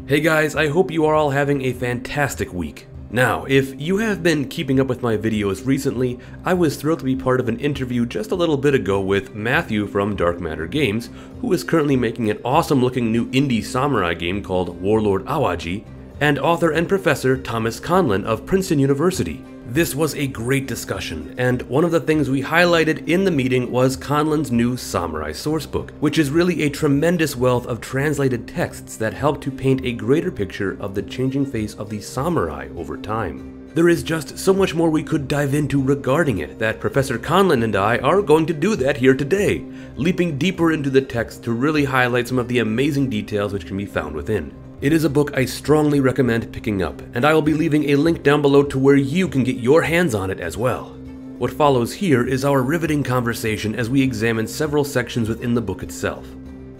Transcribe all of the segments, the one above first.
Hey guys, I hope you are all having a fantastic week. Now, if you have been keeping up with my videos recently, I was thrilled to be part of an interview just a little bit ago with Matthew from Dark Matter Games, who is currently making an awesome looking new indie samurai game called Warlord Awaji, and author and professor Thomas Conlan of Princeton University. This was a great discussion, and one of the things we highlighted in the meeting was Conlan's new Samurai Sourcebook, which is really a tremendous wealth of translated texts that help to paint a greater picture of the changing face of the samurai over time. There is just so much more we could dive into regarding it that Professor Conlan and I are going to do that here today, leaping deeper into the text to really highlight some of the amazing details which can be found within. It is a book I strongly recommend picking up, and I will be leaving a link down below to where you can get your hands on it as well. What follows here is our riveting conversation as we examine several sections within the book itself.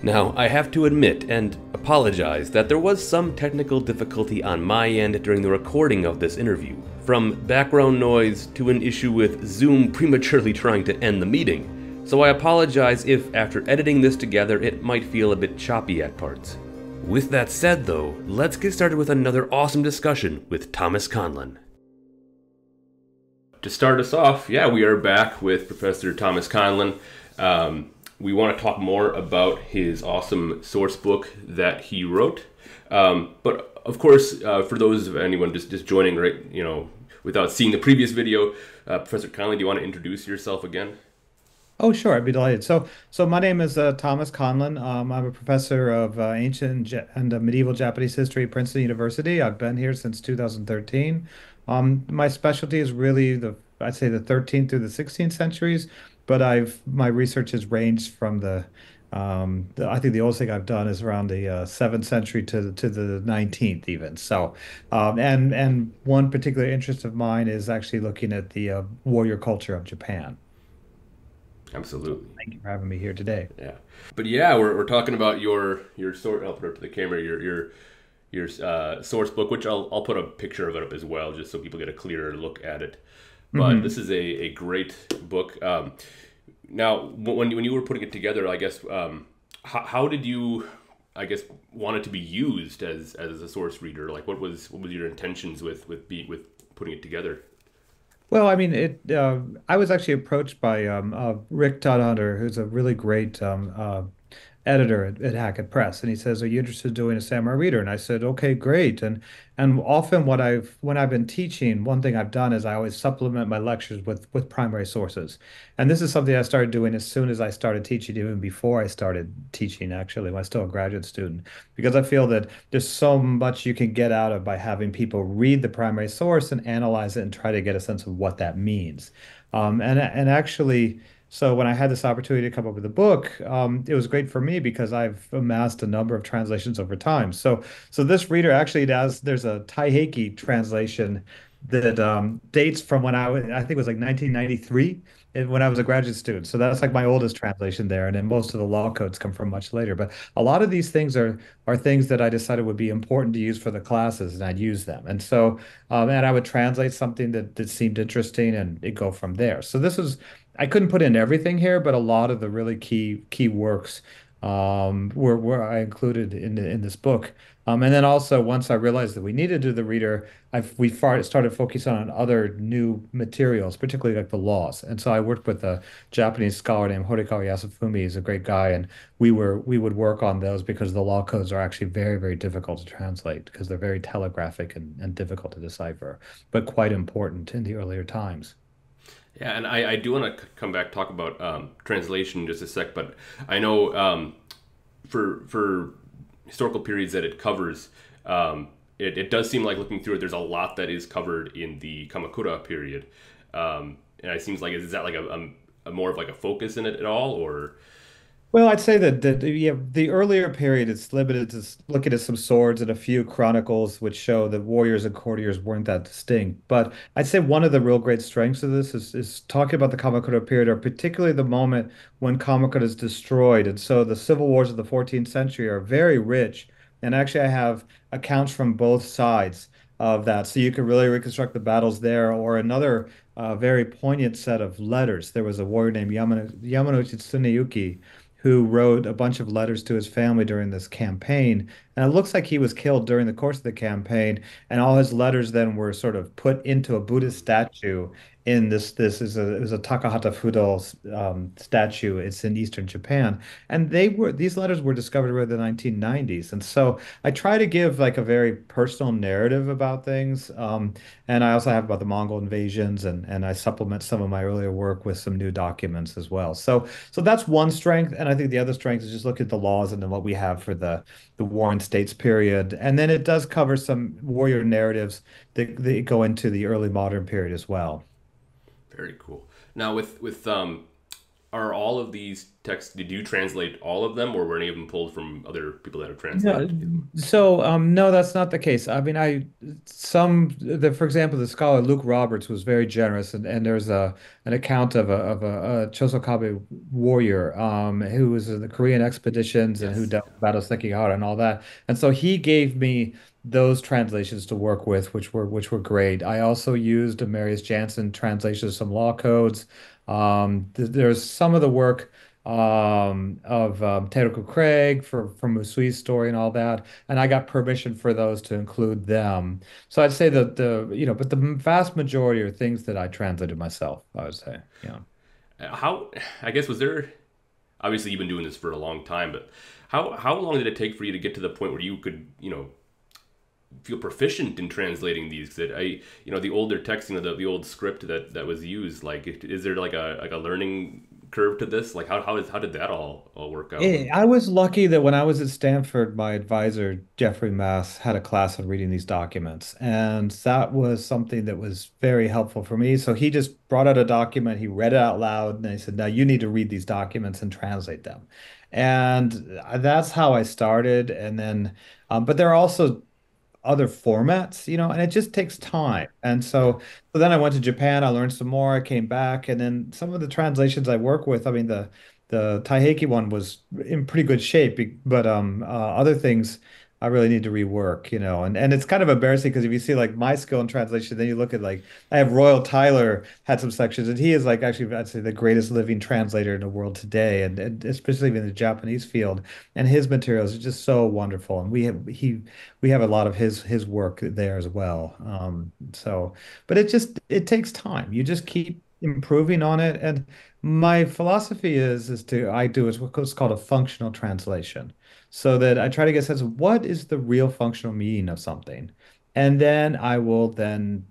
Now, I have to admit and apologize that there was some technical difficulty on my end during the recording of this interview, from background noise to an issue with Zoom prematurely trying to end the meeting, so I apologize if after editing this together it might feel a bit choppy at parts. With that said though, let's get started with another awesome discussion with Thomas Conlan. To start us off, we are back with Professor Thomas Conlan. We want to talk more about his awesome source book that he wrote. But of course, for those of anyone just joining without seeing the previous video, Professor Conlan, do you want to introduce yourself again? Oh, sure. I'd be delighted. So my name is Thomas Conlan. I'm a professor of ancient and medieval Japanese history at Princeton University. I've been here since 2013. My specialty is really I'd say the 13th through the 16th centuries, but my research has ranged from I think the oldest thing I've done is around the 7th century to the 19th even. And one particular interest of mine is actually looking at the warrior culture of Japan. Absolutely. Thank you for having me here today. Yeah. But we're talking about your source. I'll put it up to the camera. Your source book, which I'll put a picture of it up as well, just so people get a clearer look at it. But Hmm. this is a great book. Now, when you were putting it together, I guess how did you, I guess, want it to be used as a source reader? Like, what was your intentions with putting it together? Well, I mean, I was actually approached by Rick Todhunter, who's a really great editor at Hackett Press, and he says, "Are you interested in doing a samurai reader?" And I said, "Okay, great." And often when I've been teaching, one thing I've done is I always supplement my lectures with primary sources, and this is something I started doing as soon as I started teaching, even before I started teaching, actually, when I was still a graduate student, because I feel that there's so much you can get out of by having people read the primary source and analyze it and try to get a sense of what that means. And actually. So when I had this opportunity to come up with a book, it was great for me because I've amassed a number of translations over time. So this reader actually there's a Taiheki translation that dates from I think it was like 1993 when I was a graduate student. So that's like my oldest translation there. And then most of the law codes come from much later. But a lot of these things are things that I decided would be important to use for the classes, and I'd use them. And I would translate something that seemed interesting and it go from there. So this was I couldn't put in everything here, but a lot of the really key works were I included in this book. And then also once I realized that we needed to do the reader, started focusing on other new materials, particularly like the laws. And so I worked with a Japanese scholar named Horikawa Yasufumi. He's a great guy, and we would work on those because the law codes are actually very difficult to translate because they're very telegraphic and difficult to decipher, but quite important in the earlier times. Yeah, and I do want to come back talk about translation in just a sec, but I know for historical periods that it covers, it does seem like looking through it, there's a lot that is covered in the Kamakura period, and it seems like is that like a more of like a focus in it at all, or Well, I'd say that yeah, the earlier period is limited to looking at some swords and a few chronicles which show that warriors and courtiers weren't that distinct. But I'd say one of the real great strengths of this is talking about the Kamakura period, or particularly the moment when Kamakura is destroyed. And so the civil wars of the 14th century are very rich. And actually, I have accounts from both sides of that. So you can really reconstruct the battles there, or another very poignant set of letters. There was a warrior named Yamanouchi Tsuneyuki who wrote a bunch of letters to his family during this campaign. And it looks like he was killed during the course of the campaign, and all his letters then were sort of put into a Buddhist statue in this is a it was a Takahata Fudo statue. It's in Eastern Japan, and these letters were discovered in the 1990s. And so I try to give like a very personal narrative about things. And I also have about the Mongol invasions, and I supplement some of my earlier work with some new documents as well. So that's one strength, and I think the other strength is just look at the laws and then what we have for the Warring States period, and then it does cover some warrior narratives that go into the early modern period as well. Very cool. Now, are all of these texts? Did you translate all of them, or were any of them pulled from other people that have No, translated them? no, that's not the case. I mean, for example, the scholar Luke Roberts was very generous, and there's an account of a Chosokabe warrior, who was in the Korean expeditions and who Yes. dealt with Battle of Sekigahara and all that. And so he gave me those translations to work with, which were great. I also used Marius Jansen translations of some law codes. There's some of the work of Teruku Craig from Musui's story and all that. And I got permission for those to include them. So I'd say that but the vast majority are things that I translated myself, I would say. Yeah. How? I guess was there? Obviously, you've been doing this for a long time, but how long did it take for you to get to the point where you could feel proficient in translating these? That the older text, the old script that was used. Like, is there like a learning curve to this? Like, how did that all work out? I was lucky that when I was at Stanford, my advisor, Jeffrey Mass, had a class on reading these documents. And that was something that was very helpful for me. So he just brought out a document, he read it out loud, and he said, now you need to read these documents and translate them. And that's how I started. And then, but there are also other formats, and it just takes time. And Yeah. so then I went to Japan, I learned some more, I came back, and then some of the translations I work with, I mean the Taiheki one was in pretty good shape, but other things I really need to rework, and it's kind of embarrassing because if you see like my skill in translation, then you look at like I have Royal Tyler had some sections, and he is like actually I'd say the greatest living translator in the world today, and especially in the Japanese field, and his materials are just so wonderful, and we have a lot of his work there as well. But it takes time. You just keep improving on it. And my philosophy I do is what's called a functional translation. So that I try to get a sense of what is the real functional meaning of something. And then I will then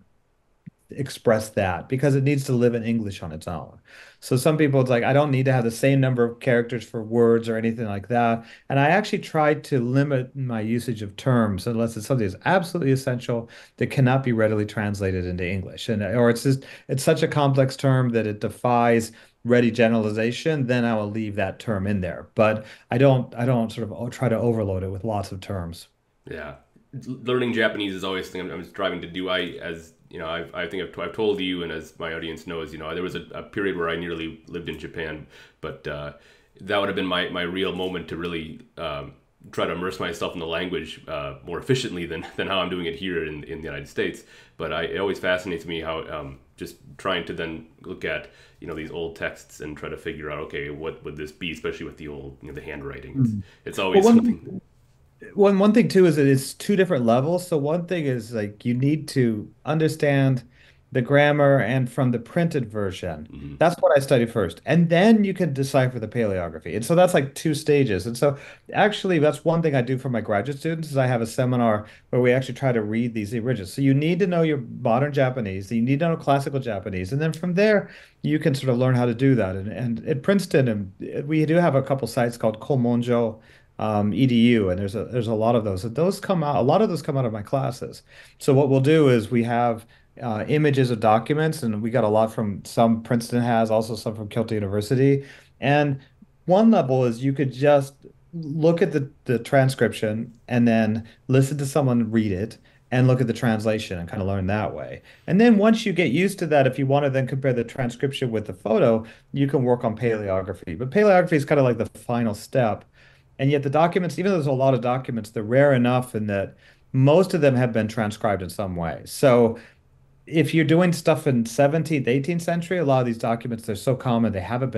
express that because it needs to live in English on its own. So some people, it's like, I don't need to have the same number of characters for words or anything like that. And I actually tried to limit my usage of terms unless it's something that's absolutely essential that cannot be readily translated into English. Or it's such a complex term that it defies ready generalization, then I will leave that term in there. But I don't sort of try to overload it with lots of terms. Yeah, learning Japanese is always something I'm striving to do. I think I've told you, and as my audience knows, there was a period where I nearly lived in Japan, but that would have been my real moment to really try to immerse myself in the language more efficiently than how I'm doing it here in the United States. But it always fascinates me how just trying to then look at these old texts and try to figure out, okay, what would this be, especially with the old the handwriting. It's Mm. it's Well, always something. one thing too is that it's two different levels. So one thing is like you need to understand the grammar and from the printed version. Mhm. That's what I study first. And then you can decipher the paleography. And so that's like two stages. And so actually that's one thing I do for my graduate students is I have a seminar where we actually try to read these originals. So you need to know your modern Japanese, you need to know classical Japanese, and then from there you can sort of learn how to do that. And at Princeton, and we do have a couple sites called Komonjo edu, and there's a lot of those. And those come out, a lot of those come out of my classes. So what we'll do is we have images of documents, and we got a lot from some Princeton has, also some from Kyoto University. And one level is you could just look at the transcription and then listen to someone read it and look at the translation and kind of learn that way. And then once you get used to that, if you want to then compare the transcription with the photo, you can work on paleography. But paleography is kind of like the final step. And yet the documents, even though there's a lot of documents, they're rare enough in that most of them have been transcribed in some way. So if you're doing stuff in 17th, 18th century, a lot of these documents, they're so common, they haven't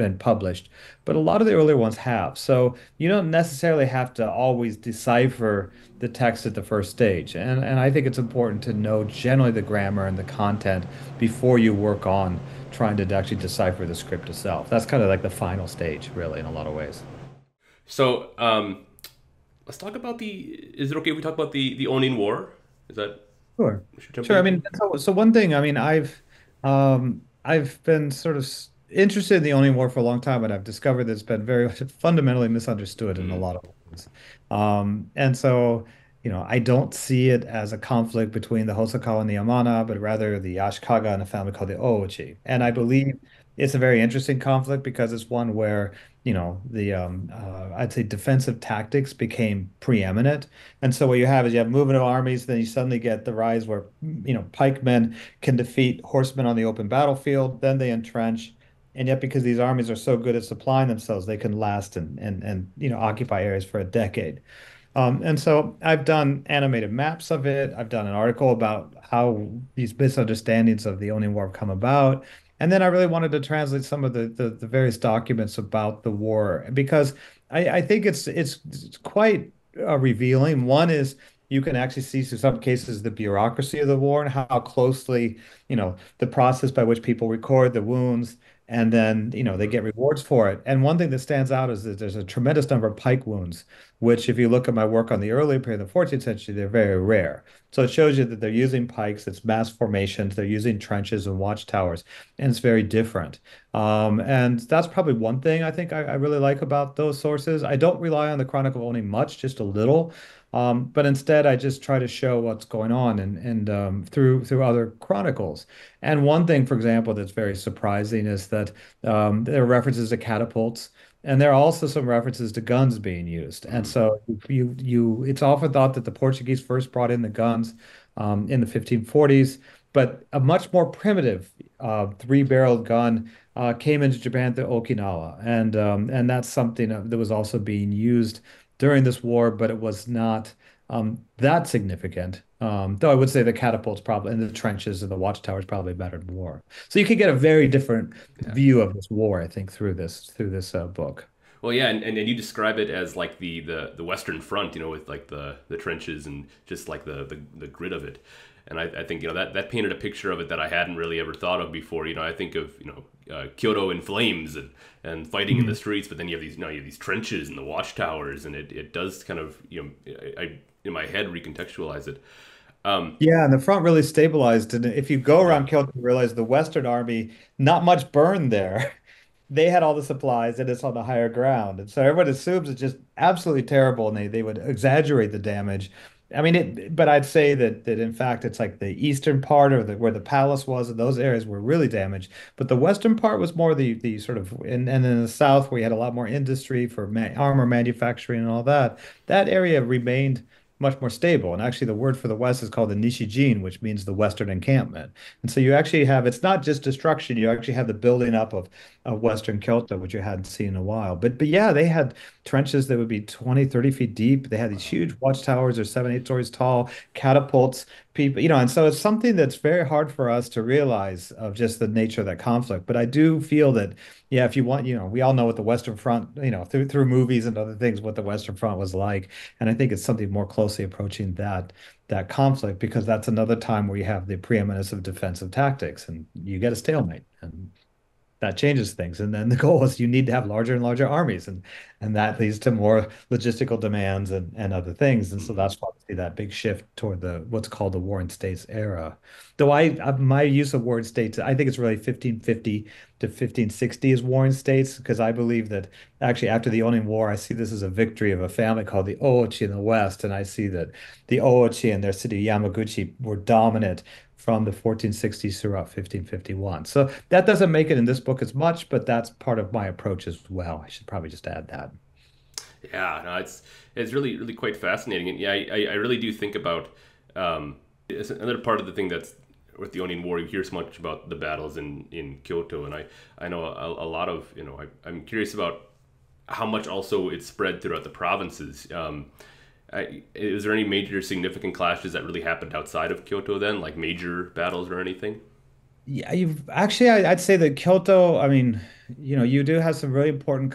been published, but a lot of the earlier ones have. So you don't necessarily have to always decipher the text at the first stage. And I think it's important to know generally the grammar and the content before you work on trying to actually decipher the script itself. That's kind of like the final stage, really, in a lot of ways. So let's talk about the. Is it okay if we talk about the Onin War? Is that Sure. we should jump Sure. I into? mean, so one thing, I mean, I've been sort of interested in the Onion War for a long time, and I've discovered that it's been very fundamentally misunderstood in a Mm, lot of ways. And so, I don't see it as a conflict between the Hosokawa and the Yamana, but rather the Ashikaga and a family called the Ouchi. And I believe it's a very interesting conflict because it's one where, the I'd say defensive tactics became preeminent. And so what you have is you have movement of armies, then you suddenly get the rise where, pikemen can defeat horsemen on the open battlefield, then they entrench. And yet, because these armies are so good at supplying themselves, they can last and occupy areas for a decade. And so I've done animated maps of it. I've done an article about how these misunderstandings of the Oni War have come about. And then I really wanted to translate some of the various documents about the war because I think it's quite revealing. One is you can actually see through some cases the bureaucracy of the war and how closely, the process by which people record the wounds and then, they mhm. get rewards for it. And one thing that stands out is that there's a tremendous number of pike wounds which if you look at my work on the earlier period of the 14th century, they're very rare. So it shows you that they're using pikes, it's mass formations, they're using trenches and watchtowers, and it's very different. And that's probably one thing I think I really like about those sources. I don't rely on the Chronicle only much, just a little. But instead, I just try to show what's going on and through other chronicles. And one thing, for example, that's very surprising is that there are references to catapults. And there are also some references to guns being used. And Mm. so it's often thought that the Portuguese first brought in the guns in the 1540s, but a much more primitive three-barreled gun came into Japan through Okinawa. And that's something that was also being used during this war, but it was not that significant. Though I would say the catapults probably and the trenches and the watchtowers probably mattered more. So you could get a very different Yeah. view of this war, I think, through this book. Well, yeah, and you describe it as like the Western Front, with like the trenches and just like the grit of it. And I think that painted a picture of it that I hadn't really ever thought of before. I think of Kyoto in flames and fighting in the Mhm. streets, but then you have these trenches and the watchtowers, and it does kind of I in my head recontextualize it. Um, Yeah, and the front really stabilized. And if you go yeah. around Kyoto, you realize the Western Army, not much burned there. They had all the supplies and it's on the higher ground. And so everyone assumes it's just absolutely terrible and they would exaggerate the damage. I mean, but I'd say that in fact it's like the eastern part or where the palace was and those areas were really damaged. But the western part was more the sort of and in the south where you had a lot more industry for ma armor manufacturing and all that, that area remained much more stable. And actually the word for the west is called the Nishijin, which means the western encampment. And so you actually have it's not just destruction, you actually have the building up of Western Kyoto, which you hadn't seen in a while. But yeah, they had trenches that would be 20, 30 feet deep. They had these huge watchtowers or 7, 8 stories tall, catapults, people, and so it's something that's very hard for us to realize of just the nature of that conflict. But I do feel that, yeah, if you want, we all know what the Western Front, through movies and other things, what the Western Front was like. And I think it's something more closely approaching that conflict because that's another time where you have the preeminence of defensive tactics and you get a stalemate. And that changes things. And then the goal is you need to have larger and larger armies, and that leads to more logistical demands and other things. And so Mhm. that's why we see that big shift toward the what's called the Warring States era. Though my use of Warring States, I think it's really 1550 to 1560 is Warring States because I believe that actually after the Onin War, I see this as a victory of a family called the Oochi in the West, and I see that the Oochi and their city Yamaguchi were dominant from the 1460s throughout 1551. So that doesn't make it in this book as much, but that's part of my approach as well. I should probably just add that. Yeah, no, it's really quite fascinating, and yeah, I really do think about it's another part of the thing that's with the Onion War. You hear so much about the battles in Kyoto, and I know a lot of I'm curious about how much also it's spread throughout the provinces. Is there any major significant clashes that really happened outside of Kyoto then, like major battles or anything? Yeah, you've actually, I'd say that Kyoto, I mean, you do have some really important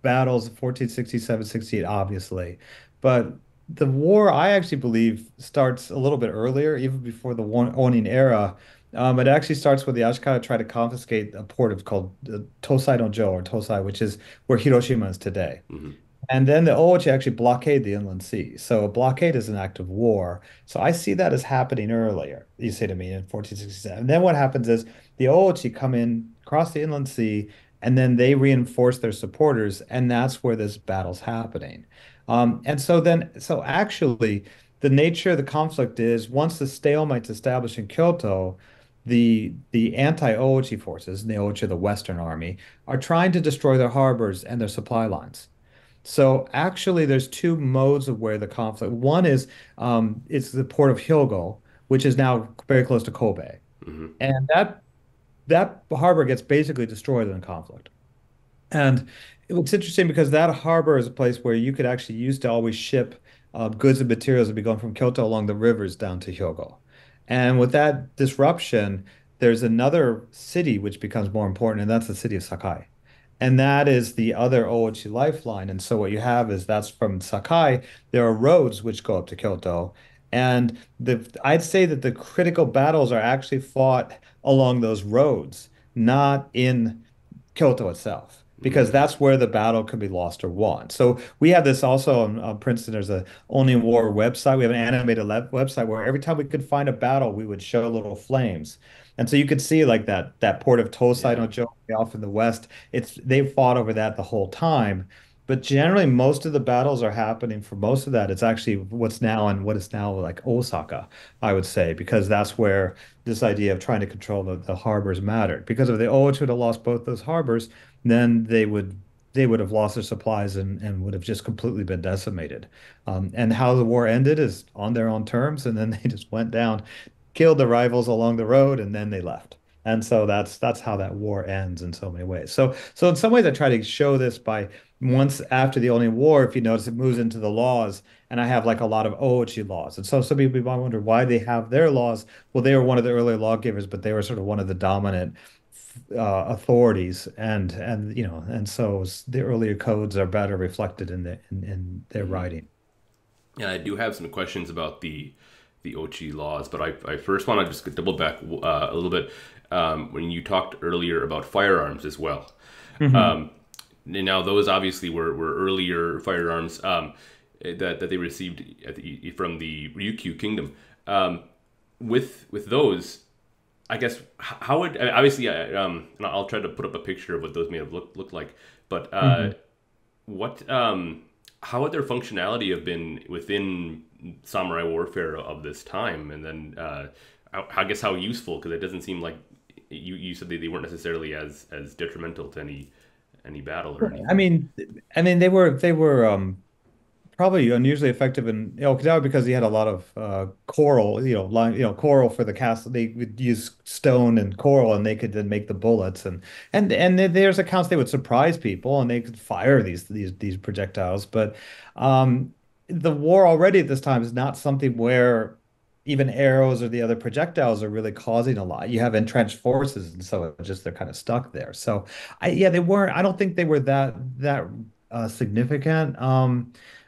battles, 1467, 68, obviously. But the war, I actually believe, starts a little bit earlier, even before the Onin era. It actually starts when the Ashikaga try to confiscate a port of called Tosai no Jo, or Tosai, which is where Hiroshima is today. Hmm. And then the Oichi actually blockade the inland sea. So a blockade is an act of war. So I see that as happening earlier, you say to me, in 1467. And then what happens is the Oichi come in, cross the inland sea, and then they reinforce their supporters, and that's where this battle's happening. So actually, the nature of the conflict is once the stalemate's established in Kyoto, the anti-Oichi forces, and the Oichi, the Western Army, are trying to destroy their harbors and their supply lines. So actually, there's two modes of where the conflict. One is it's the port of Hyogo, which is now very close to Kobe, Hmm. and that harbor gets basically destroyed in the conflict. And it's interesting because that harbor is a place where you could actually used to always ship goods and materials that be going from Kyoto along the rivers down to Hyogo. And with that disruption, there's another city which becomes more important, and that's the city of Sakai. And that is the other Oichi lifeline. And so what you have is that's from Sakai, there are roads which go up to Kyoto. And I'd say that the critical battles are actually fought along those roads, not in Kyoto itself, because Mm. that's where the battle could be lost or won. So we have this also on Princeton. There's a Only War website. We have an animated website where every time we could find a battle, we would show little flames. And so you could see like that port of Tosai Yeah. no Jo off in the west. They fought over that the whole time. But generally, most of the battles are happening for most of that. It's actually what is now like Osaka, I would say, because that's where this idea of trying to control the harbors mattered. Because if the Oichi would have lost both those harbors, then they would have lost their supplies and would have just completely been decimated. And how the war ended is on their own terms, and then they just went down, killed the rivals along the road, and then they left. And so that's how that war ends in so many ways. So in some ways, I try to show this by once after the only war, if you notice, it moves into the laws, and I have like a lot of Oichi laws. And so some people might wonder why they have their laws. Well, they were one of the earlier lawgivers, but they were sort of one of the dominant authorities, and so the earlier codes are better reflected in their Hmm. writing. And I do have some questions about the Ochi laws, but I first want to just double back a little bit when you talked earlier about firearms as well. Hmm. Um, Now, those obviously were earlier firearms that they received from the Ryukyu Kingdom. Um, with those, I guess how would obviously and I'll try to put up a picture of what those may have looked like, but Hmm. what how would their functionality have been within samurai warfare of this time, and then I guess how useful, because it doesn't seem like you said they weren't necessarily as detrimental to any battle or I anything. mean, I mean, they were probably unusually effective in Okinawa because he had a lot of coral, coral for the castle. They would use stone and coral, and they could then make the bullets. And there's accounts they would surprise people, and they could fire these projectiles. But um, the war already at this time is not something where even arrows or the other projectiles are really causing a lot. You have entrenched forces, and so it just they're kind of stuck there. So yeah, they weren't. I don't think they were that significant.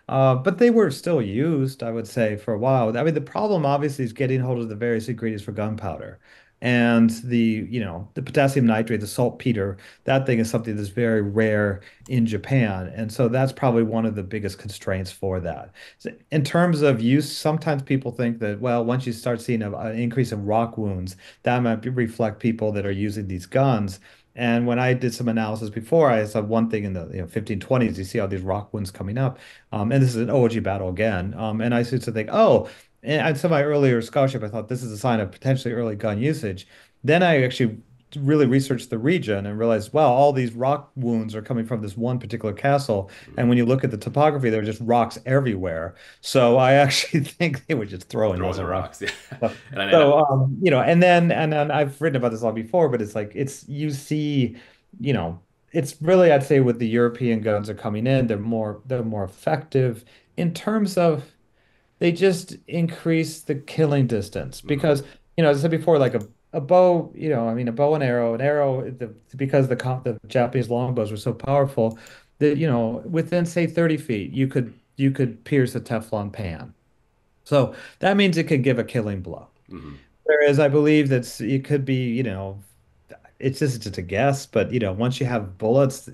But they were still used, I would say, for a while. I mean, the problem obviously is getting hold of the various ingredients for gunpowder. And the potassium nitrate, the saltpeter, that thing is something that's very rare in Japan. And so that's probably one of the biggest constraints for that. So in terms of use, sometimes people think that, well, once you start seeing an increase in rock wounds, that might reflect people that are using these guns. And when I did some analysis before, I saw one thing in the 1520s, you see all these rock wounds coming up. And this is an OG battle again. And I used to think, oh, and some of my earlier scholarship, I thought this is a sign of potentially early gun usage. Then I actually really researched the region and realized, wow, all these rock wounds are coming from this one particular castle. And when you look at the topography, there are just rocks everywhere. So I actually think they were just throwing Throwing lots the of rocks. rocks, yeah. So, And and then I've written about this all before, but it's like you see, you know, it's really I'd say with the European guns are coming in, they're more effective in terms of they just increase the killing distance Mhm. because as I said before, like a bow, I mean, a bow and arrow, because the Japanese longbows were so powerful that, within say 30 feet, you could pierce a Teflon pan. So that means it could give a killing blow. Hmm. Whereas I believe that it could be, it's just a guess, but once you have bullets,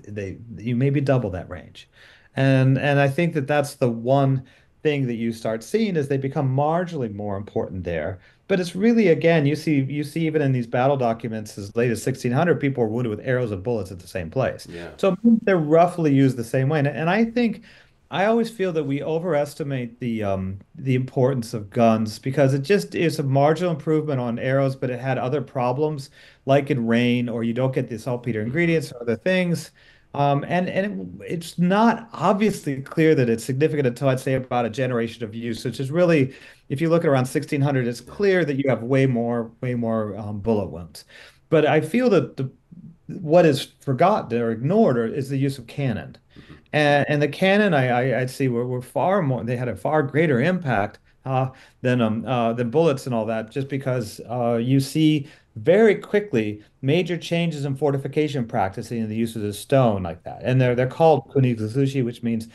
you maybe double that range. And I think that that's the one thing that you start seeing is they become marginally more important there. But it's really, again, you see even in these battle documents as late as 1600, people were wounded with arrows and bullets at the same place. Yeah. So they're roughly used the same way. And I think I always feel that we overestimate the importance of guns because it just is a marginal improvement on arrows, but it had other problems like in rain, or you don't get the saltpeter Hmm. ingredients or other things. It's not obviously clear that it's significant until I'd say about a generation of use, which is really, if you look at around 1600, it's Yeah. clear that you have way more bullet wounds. But I feel that what is forgotten or ignored is the use of cannon. Hmm. And the cannon, I'd see were far more. They had a far greater impact than bullets and all that, just because you see very quickly major changes in fortification practicing in the use of the stone like that. And they're called kunigasushi, which means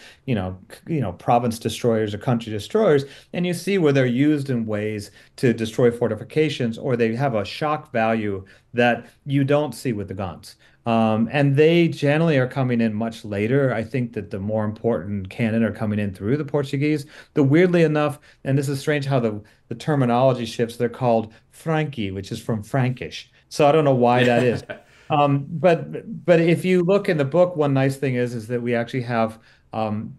province destroyers or country destroyers. And you see where they're used in ways to destroy fortifications, or they have a shock value that you don't see with the guns. And they generally are coming in much later. I think that the more important cannon are coming in through the Portuguese. The weirdly enough, and this is strange how the terminology shifts, they're called Frankie, which is from Frankish. So I don't know why that is. Yeah. But if you look in the book, one nice thing is that we actually have um,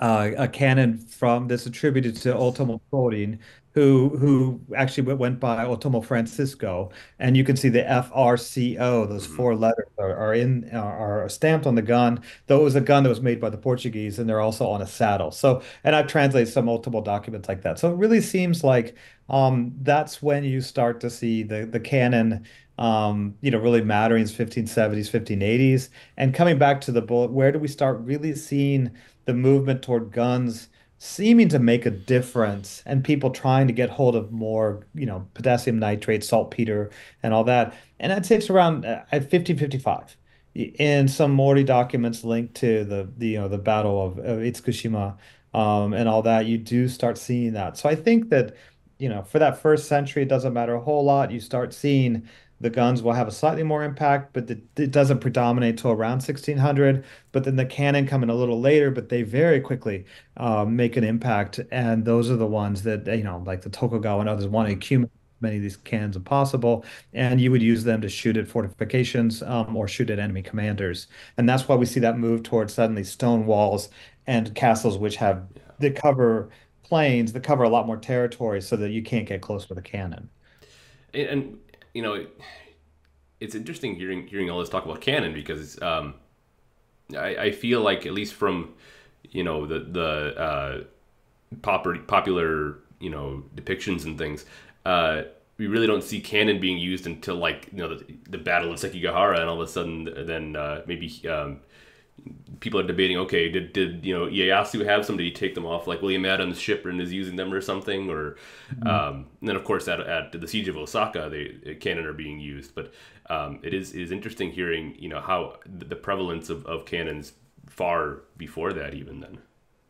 a canon from that's attributed to Yes. Otomo Torin, who actually went by Otomo Francisco, and you can see the FRCO. Those Hmm. four letters are stamped on the gun. Though it was a gun that was made by the Portuguese, and they're also on a saddle. So, and I've translated some multiple documents like that. So it really seems like that's when you start to see the canon. Really mattering is 1570s, 1580s. And coming back to the bullet, where do we start really seeing the movement toward guns seeming to make a difference and people trying to get hold of more, potassium nitrate, saltpeter, and all that. And I'd say it's around at 1555. In some Mori documents linked to the Battle of Itsukushima and all that, you do start seeing that. So I think that, for that first century, it doesn't matter a whole lot. You start seeing the guns will have a slightly more impact, but it doesn't predominate till around 1600. But then the cannon come in a little later, but they very quickly make an impact. And those are the ones that, like the Tokugawa and others want to Hmm. accumulate as many of these cannons as possible. And you would use them to shoot at fortifications or shoot at enemy commanders. And that's why we see that move towards suddenly stone walls and castles, which have Yeah. that cover plains that cover a lot more territory so that you can't get close with a cannon. And you know, it's interesting hearing all this talk about canon because I feel like at least from the popular depictions and things, we really don't see canon being used until like the Battle of Sekigahara, and all of a sudden then maybe people are debating, okay, did Ieyasu have some? Did he take them off like William Adams' ship and is using them or something? Or Mhm. and then of course at the siege of Osaka, they cannon are being used. But it is interesting hearing how the prevalence of cannons far before that even then.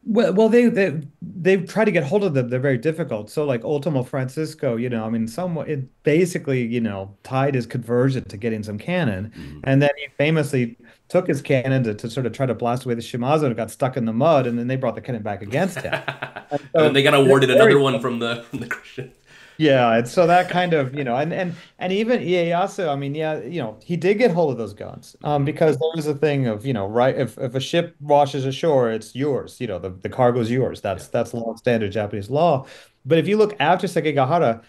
Well, they've tried to get hold of them. They're very difficult. So, like Ultimo Francisco, I mean, somewhat it basically, tied his conversion to getting some cannon, Mhm. and then he famously took his cannon to sort of try to blast away the Shimazu and got stuck in the mud, and then they brought the cannon back against him. And And then they so got they're awarded very another one from the Christian. yeah, and so that kind of, and even Ieyasu, I mean, yeah, he did get hold of those guns, Hmm. because there was a thing of, right, if a ship washes ashore, it's yours, the cargo's yours. Yeah. That's long standard Japanese law. But if you look after Sekigahara,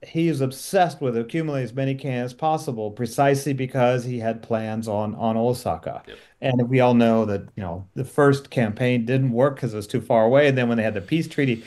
he is obsessed with accumulating as many cans as possible, precisely because he had plans on Osaka. Yep. And we all know that, the first campaign didn't work because it was too far away. And then when they had the peace treaty,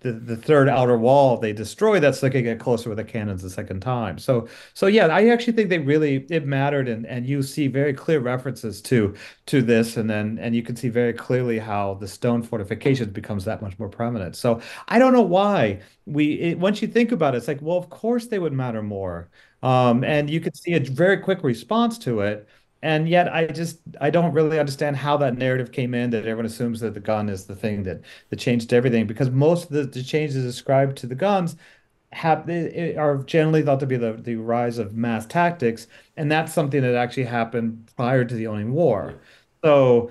the third outer wall they destroyed that so they could get closer with the cannons the second time. So yeah, I actually think it mattered, and you see very clear references to this, and you can see very clearly how the stone fortifications becomes that much more prominent. So I don't know why once you think about it, it's like, well, of course they would matter more. And you could see a very quick response to it. And yet I don't really understand how that narrative came in, that everyone assumes that the gun is the thing that changed everything, because most of the changes ascribed to the guns are generally thought to be the rise of mass tactics, and that's something that actually happened prior to the Onion Yeah. War. So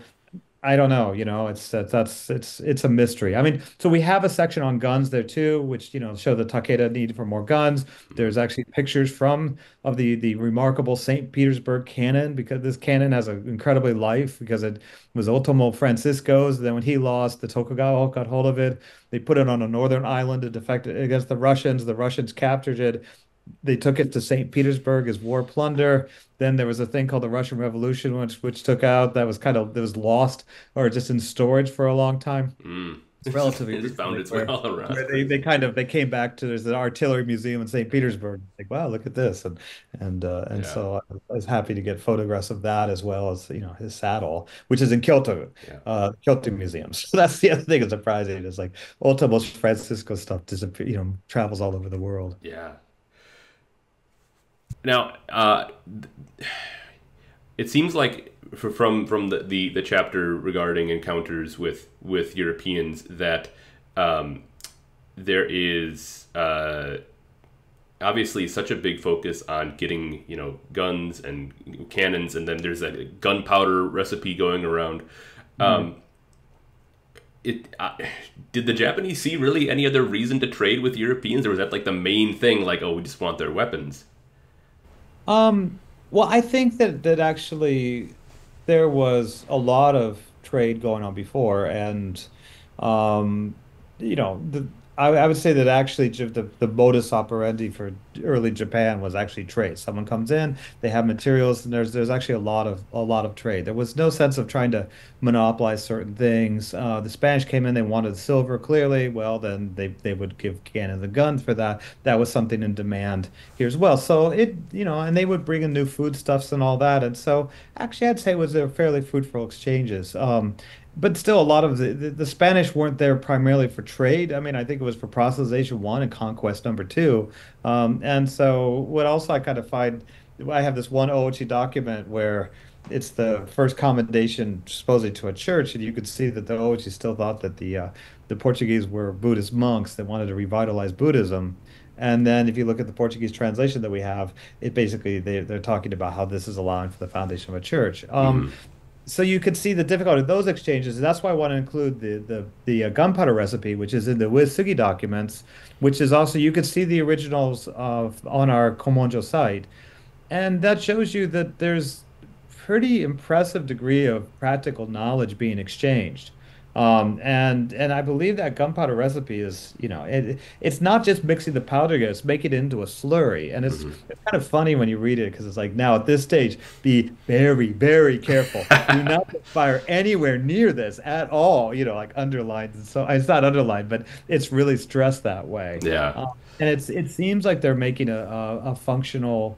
I don't know, it's a mystery. I mean, so we have a section on guns there too, which show the Takeda need for more guns. Mhm. There's actually pictures of the remarkable St. Petersburg cannon, because this cannon has an incredibly life, because it was Otomo Francisco's. Then when he lost, the Tokugawa got hold of it. They put it on a northern island to defect it against the Russians. The Russians captured it. They took it to St. Petersburg as war plunder. Then there was a thing called the Russian Revolution, which took out, that was lost or just in storage for a long time. Mm. It's relatively It just found recently its way where all around. where they came back to, there's an artillery museum in St. Petersburg. Like, wow, look at this. And Yeah, so I was happy to get photographs of that, as well as, his saddle, which is in Kyoto, yeah, Kyoto Museum. So that's the other thing that's surprising. It's like almost Francisco stuff disappear, travels all over the world. yeah. Now, it seems like from the chapter regarding encounters with Europeans that there is obviously such a big focus on getting guns and cannons, and then there's a gunpowder recipe going around. Mhm. Um, it did the Japanese see really any other reason to trade with Europeans, or was that like the main thing? Like, oh, we just want their weapons. Well, I think that actually there was a lot of trade going on before, and um, the I would say that actually the modus operandi for early Japan was actually trade. Someone comes in, they have materials, and there's actually a lot of trade. There was no sense of trying to monopolize certain things. The Spanish came in, they wanted silver clearly. Well, then they would give Canada the guns for that. That was something in demand here as well. So and they would bring in new foodstuffs and all that. And so actually, I'd say it was a fairly fruitful exchanges. But still, a lot of the Spanish weren't there primarily for trade. I mean, I think it was for proselytization one and conquest number two. And so, what also I kind of find, I have this one Oichi document where it's the first commendation supposedly to a church, and you could see that the Oichi still thought that the Portuguese were Buddhist monks that wanted to revitalize Buddhism. And then, if you look at the Portuguese translation that we have, it basically they're talking about how this is allowing for the foundation of a church. Hmm. So you could see the difficulty of those exchanges. And that's why I want to include the gunpowder recipe, which is in the Uesugi documents, which is also, you could see the originals of on our Komonjo site. And that shows you that there's pretty impressive degree of practical knowledge being exchanged. And I believe that gunpowder recipe is, it's not just mixing the powder together, it's making it into a slurry. And Hmm. it's kind of funny when you read it, because it's like, now at this stage, be very, very careful. Do not fire anywhere near this at all, like underlined. And so it's not underlined, but it's really stressed that way. Yeah. Um, and it seems like they're making a functional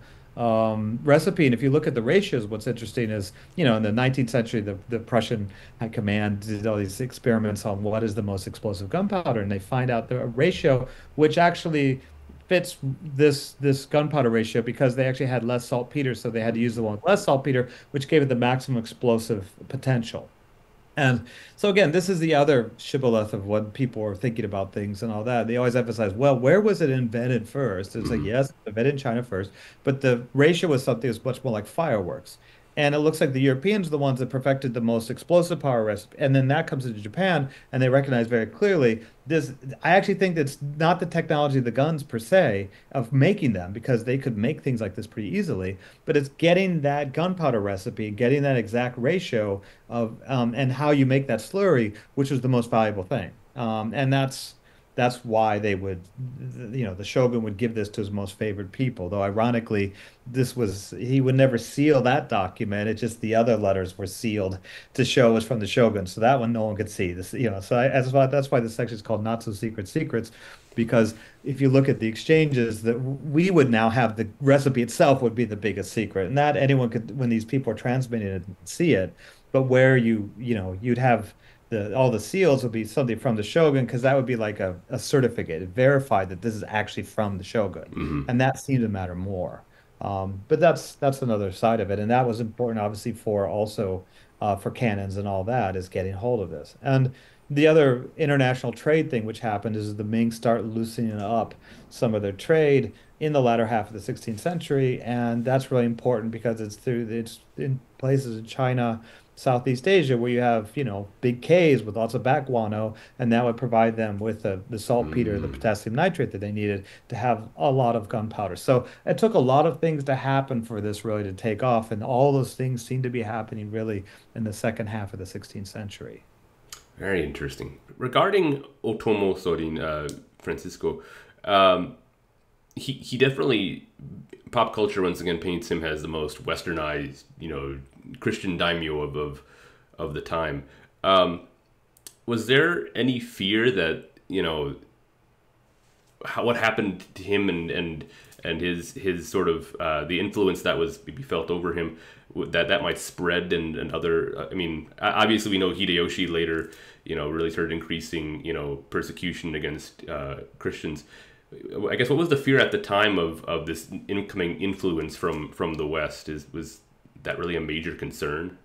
recipe. And if you look at the ratios, what's interesting is, in the 19th century, the Prussian high command did all these experiments on what is the most explosive gunpowder, and they find out the ratio which actually fits this gunpowder ratio, because they actually had less saltpeter, so they had to use the one with less saltpeter, which gave it the maximum explosive potential. And so again, this is the other shibboleth of when people are thinking about things and all that. They always emphasize, well, where was it invented first? It's like, Hmm. yes, invented in China first, but the ratio was something that's much more like fireworks. And it looks like the Europeans are the ones that perfected the most explosive power recipe. And then that comes into Japan, and they recognize very clearly this. I actually think that's not the technology of the guns per se of making them, because they could make things like this pretty easily, but it's getting that gunpowder recipe, getting that exact ratio and how you make that slurry, which was the most valuable thing. And that's why they would, the shogun would give this to his most favored people. Though ironically, he would never seal that document. It's just the other letters were sealed to show it was from the shogun. So that one no one could see this, so that's why this section is called Not So Secret Secrets, because if you look at the exchanges that we would now have, the recipe itself would be the biggest secret. And that anyone could, when these people are transmitting it, see it. But where you'd have all the seals would be something from the shogun, because that would be like a certificate. It verified that this is actually from the shogun. Hmm. And that seemed to matter more. But that's another side of it. And that was important, obviously, for also for cannons and all that, is getting hold of this. And the other international trade thing which happened is the Ming start loosening up some of their trade in the latter half of the 16th century. And that's really important because it's in places in China, Southeast Asia, where you have, big caves with lots of bat guano, and that would provide them with the saltpeter, the Mm. potassium nitrate that they needed to have a lot of gunpowder. So it took a lot of things to happen for this really to take off, and all those things seem to be happening really in the second half of the 16th century. Very interesting. Regarding Otomo Sorin, Francisco, um, he definitely, pop culture once again paints him as the most westernized, Christian daimyo of the time. Um, was there any fear that, what happened to him and his sort of the influence that was maybe felt over him, that might spread, and other, I mean, obviously we know Hideyoshi later, really started increasing, persecution against Christians. I guess, what was the fear at the time of this incoming influence from the West? Was that really a major concern?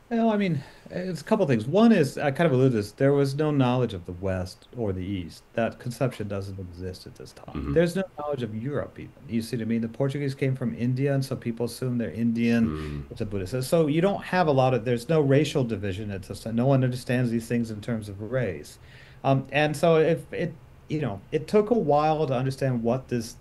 Well, I mean, it's a couple things. One is, I kind of alluded to this, there was no knowledge of the West or the East. That conception doesn't exist at this time. Hmm. There's no knowledge of Europe even. You see what I mean? The Portuguese came from India, and so people assume they're Indian. Mm. It's a Buddhist. So you don't have there's no racial division. No one understands these things in terms of race. And so if it, it took a while to understand what this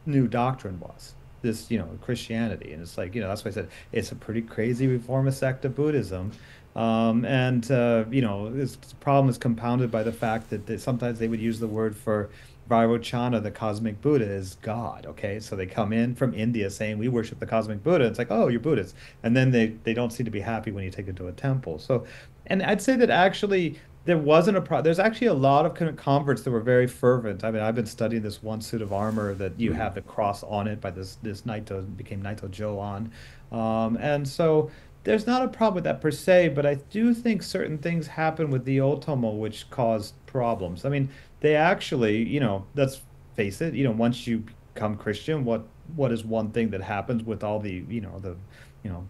new doctrine was, this, Christianity. And it's like, that's why I said it's a pretty crazy reformist sect of Buddhism. And this problem is compounded by the fact that sometimes they would use the word for Vairochana, the cosmic Buddha, is God. Okay, so they come in from India saying we worship the cosmic Buddha. It's like, oh, you're Buddhist, and then they don't seem to be happy when you take it to a temple. So, and I'd say that actually there wasn't a pro. There's actually a lot of converts that were very fervent. I mean, I've been studying this one suit of armor that you Mm. have the cross on it by this Naito, became Naito Joan, and so there's not a problem with that per se, but I do think certain things happen with the Otomo which caused problems. I mean, they actually, let's face it, once you become Christian, what is one thing that happens with all the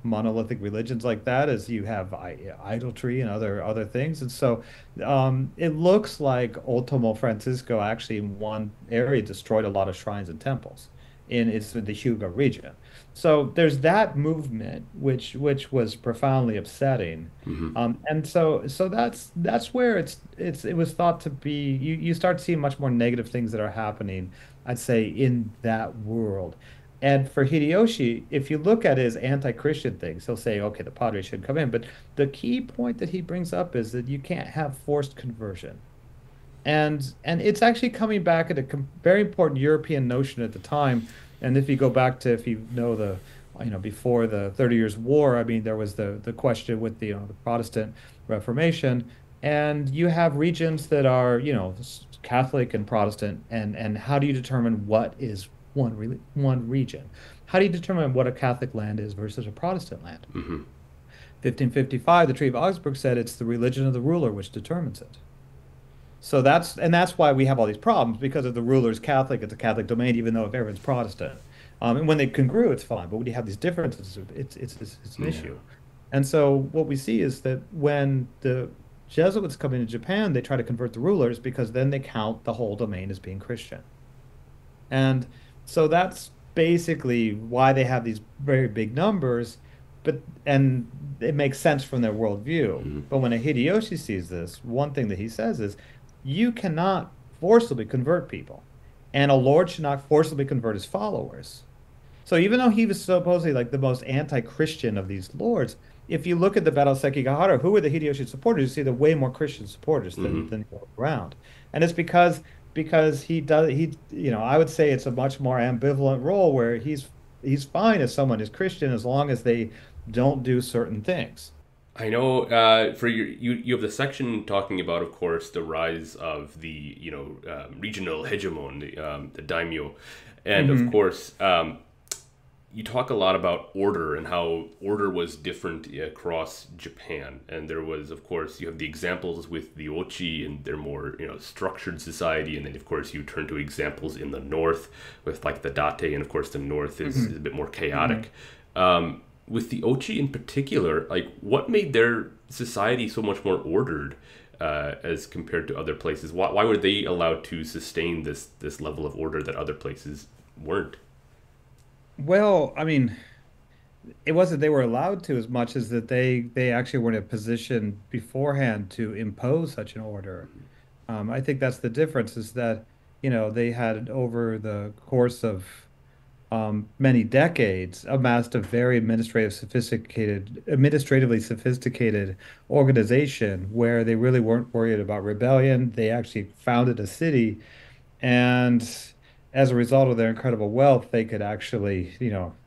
monolithic religions like that is you have idolatry and other things. And so it looks like Otomo Francisco actually in one area destroyed a lot of shrines and temples it's the Hyuga region. So there's that movement which was profoundly upsetting. Hmm. And so that's where it was thought to be, you start seeing much more negative things that are happening, I'd say, in that world. And for Hideyoshi, if you look at his anti-Christian things, he'll say, okay, the Padres should come in. But the key point that he brings up is that you can't have forced conversion. And it's actually coming back at a very important European notion at the time. And if you go back to, if you know before the 30 Years' War, I mean, there was the question with the Protestant Reformation, and you have regions that are, Catholic and Protestant, and how do you determine what is one region? How do you determine what a Catholic land is versus a Protestant land? Hmm. 1555, the Treaty of Augsburg said it's the religion of the ruler which determines it. So that's why we have all these problems, because if the ruler is Catholic, it's a Catholic domain, even though if everyone's Protestant. And when they congruent, it's fine. But when you have these differences, it's an Yeah. issue. And so what we see is that when the Jesuits come into Japan, they try to convert the rulers because then they count the whole domain as being Christian. And so that's basically why they have these very big numbers, and it makes sense from their worldview. Hmm. But when a Hideyoshi sees this, one thing that he says is, you cannot forcibly convert people, and a lord should not forcibly convert his followers. So even though he was supposedly like the most anti-Christian of these lords, if you look at the Battle of Sekigahara, who were the Hideyoshi supporters? You see the way more Christian supporters Hmm. than the other way around. And it's because because I would say it's a much more ambivalent role where he's fine if someone is Christian as long as they don't do certain things. I know for you have the section talking about, of course, the rise of the regional hegemon, the daimyo, and of Hmm. course you talk a lot about order and how order was different across Japan. And there was, of course, you have the examples with the Ochi and their more structured society, and then of course you turn to examples in the north with like the Date, and of course the north is a Hmm. bit more Hmm. chaotic. With the Ochi in particular, like what made their society so much more ordered as compared to other places? Why were they allowed to sustain this level of order that other places weren't? Well, I mean, it wasn't they were allowed to as much as that they actually were in a position beforehand to impose such an order. I think that's the difference is that, they had over the course of many decades amassed a very administratively sophisticated organization where they really weren't worried about rebellion. They actually founded a city and as a result of their incredible wealth, they could actually,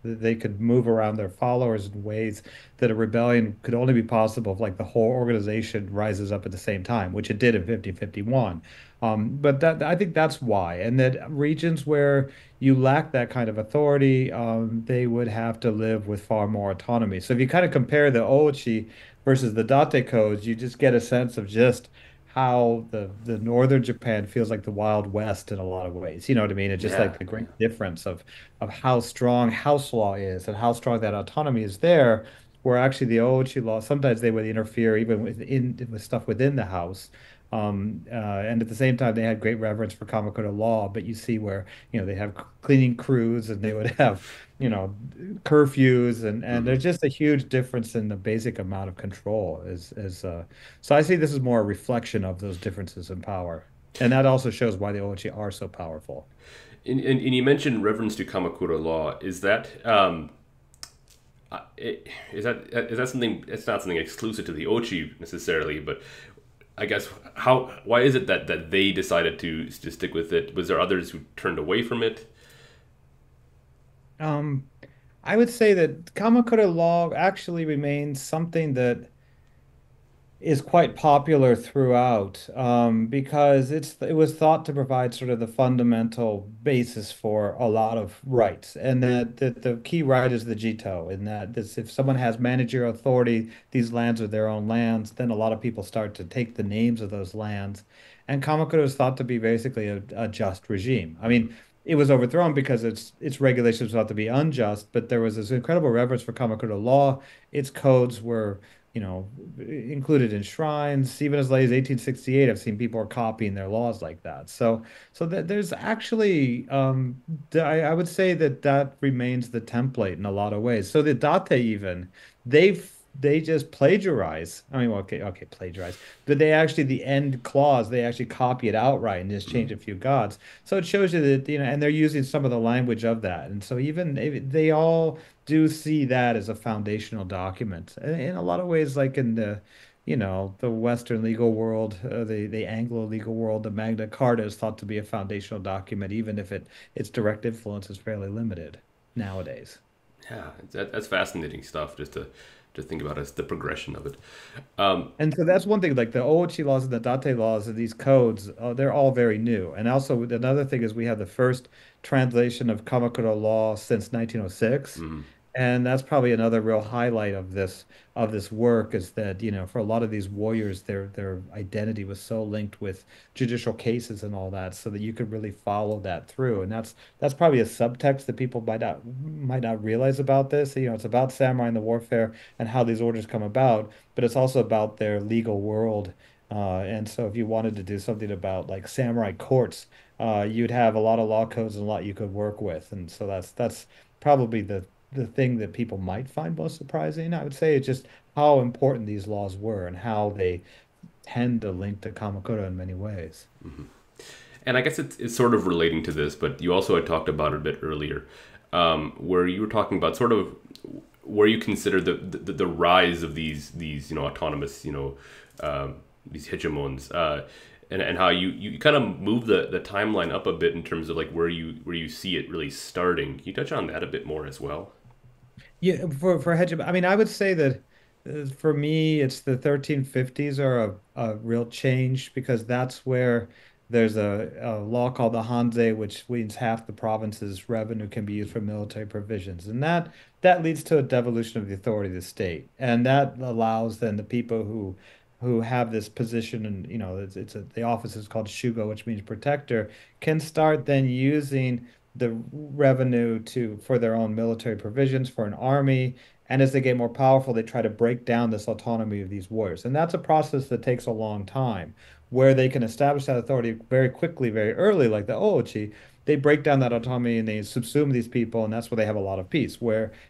they could move around their followers in ways that a rebellion could only be possible if like the whole organization rises up at the same time, which it did in 1551. But that I think that's why. And that regions where you lack that kind of authority, they would have to live with far more autonomy. So if you kind of compare the Ochi versus the Date codes, you just get a sense of just how the northern Japan feels like the Wild West in a lot of ways. You know what I mean? It's just Yeah, like the yeah. great difference of how strong house law is and how strong that autonomy is there, where actually the Oichi law, sometimes they would interfere even with stuff within the house. And at the same time, they had great reverence for Kamakura law, but you see where, they have cleaning crews and they would have, curfews and Hmm. there's just a huge difference in the basic amount of control so I see this as more a reflection of those differences in power. And that also shows why the Oichi are so powerful. And you mentioned reverence to Kamakura law. Is that something? It's not something exclusive to the Ochi necessarily, but I guess why is it that they decided to stick with it? Was there others who turned away from it? Um, I would say that Kamakura law actually remains something that is quite popular throughout because it was thought to provide sort of the fundamental basis for a lot of rights, and that the key right is the Jito, in that this, if someone has managerial authority, these lands are their own lands, then a lot of people start to take the names of those lands, and Kamakura is thought to be basically a just regime. I Hmm. mean, it was overthrown because its regulations were thought to be unjust, but there was this incredible reverence for Kamakura law. Its codes were included in shrines. Even as late as 1868, I've seen people are copying their laws like that. So that there's actually, I would say that that remains the template in a lot of ways. So the Date even, they just plagiarize. I mean, well, okay, plagiarize. But they actually, the end clause, they actually copy it outright and just change a few gods. So it shows you that, and they're using some of the language of that. And so even they all do see that as a foundational document. In a lot of ways, like in the Western legal world, the Anglo legal world, the Magna Carta is thought to be a foundational document, even if its direct influence is fairly limited nowadays. Yeah, that's fascinating stuff. Just to think about as the progression of it. And so that's one thing, like the Oichi laws and the Date laws and these codes, they're all very new. And also another thing is we have the first translation of Kamakura law since 1906. Mm-hmm. And that's probably another real highlight of this work is that, for a lot of these warriors, their identity was so linked with judicial cases and all that, so that you could really follow that through. And that's probably a subtext that people might not realize about this. It's about samurai and the warfare and how these orders come about, but it's also about their legal world. And so if you wanted to do something about like samurai courts, you'd have a lot of law codes and a lot you could work with. And so that's probably the thing that people might find most surprising. I would say it's just how important these laws were and how they tend to link to Kamakura in many ways. And I guess it's sort of relating to this, but you also had talked about it a bit earlier, where you were talking about sort of where you consider the rise of these autonomous these hegemons. and how you kind of move the timeline up a bit in terms of like where you see it really starting. Can you touch on that a bit more as well? Yeah, for hegemony, I mean, I would say that for me, it's the 1350s are a real change because that's where there's a law called the Hanze, which means half the province's revenue can be used for military provisions, and that leads to a devolution of the authority of the state, and that allows then the people who have this position, and the office is called Shugo, which means protector, can start then using the revenue to for their own military provisions for an army. And as they get more powerful, they try to break down this autonomy of these warriors. And that's a process that takes a long time, where they can establish that authority very quickly, very early, like the Oichi. They break down that autonomy and they subsume these people, and that's where they have a lot of peace.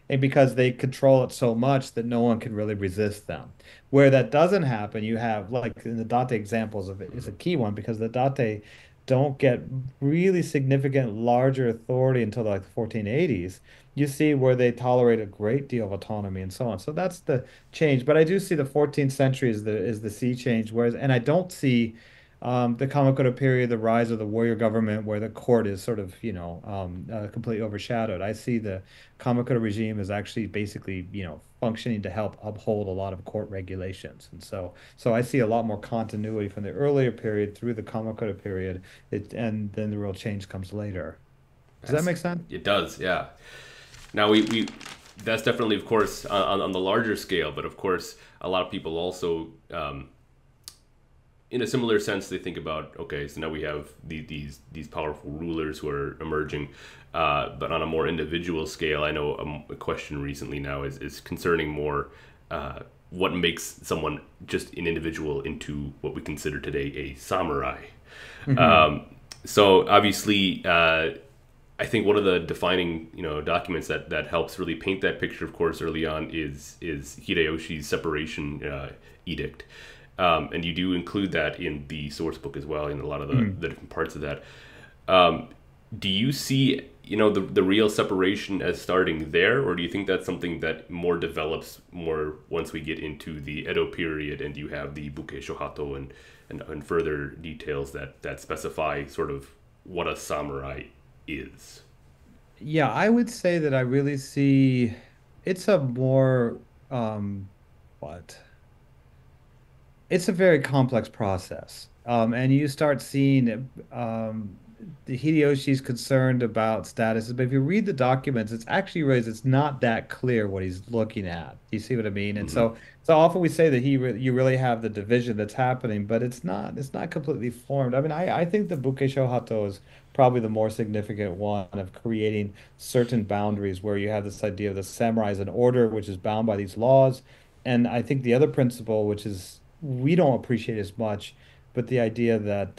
And because they control it so much that no one can really resist them. Where that doesn't happen, you have like in the Date examples of it is a key one because the Date don't get really significant larger authority until like the 1480s. You see where they tolerate a great deal of autonomy and so on. So that's the change. But I do see the 14th century is the sea change, whereas and I don't see the Kamakura period, the rise of the warrior government, where the court is sort of, completely overshadowed. I see the Kamakura regime is actually basically, functioning to help uphold a lot of court regulations. And so I see a lot more continuity from the earlier period through the Kamakura period, and then the real change comes later. Does that That's make sense? it does, yeah. Now we that's definitely, of course, on the larger scale, but of course, a lot of people also, in a similar sense, they think about, okay, so now we have these powerful rulers who are emerging, but on a more individual scale, I know a question recently now is concerning more what makes someone just an individual into what we consider today a samurai. Hmm. So obviously, I think one of the defining documents that helps really paint that picture, of course, early on is Hideyoshi's separation edict, and you do include that in the source book as well in a lot of the different parts of that. Um, do you see the real separation as starting there, or do you think that's something that more develops more once we get into the Edo period and you have the Buke Shohato and further details that specify sort of what a samurai is? Yeah, I would say that I really see it's a more what? It's a very complex process. And you start seeing the Hideyoshi's concerned about statuses, but if you read the documents, it's actually really it's not that clear what he's looking at. You see what I mean? And Hmm. so often we say that you really have the division that's happening, but it's not completely formed. I mean, I think the Buke Shohato is probably the more significant one of creating certain boundaries where you have this idea of the samurai as an order which is bound by these laws. And I think the other principle, which is we don't appreciate as much, but the idea that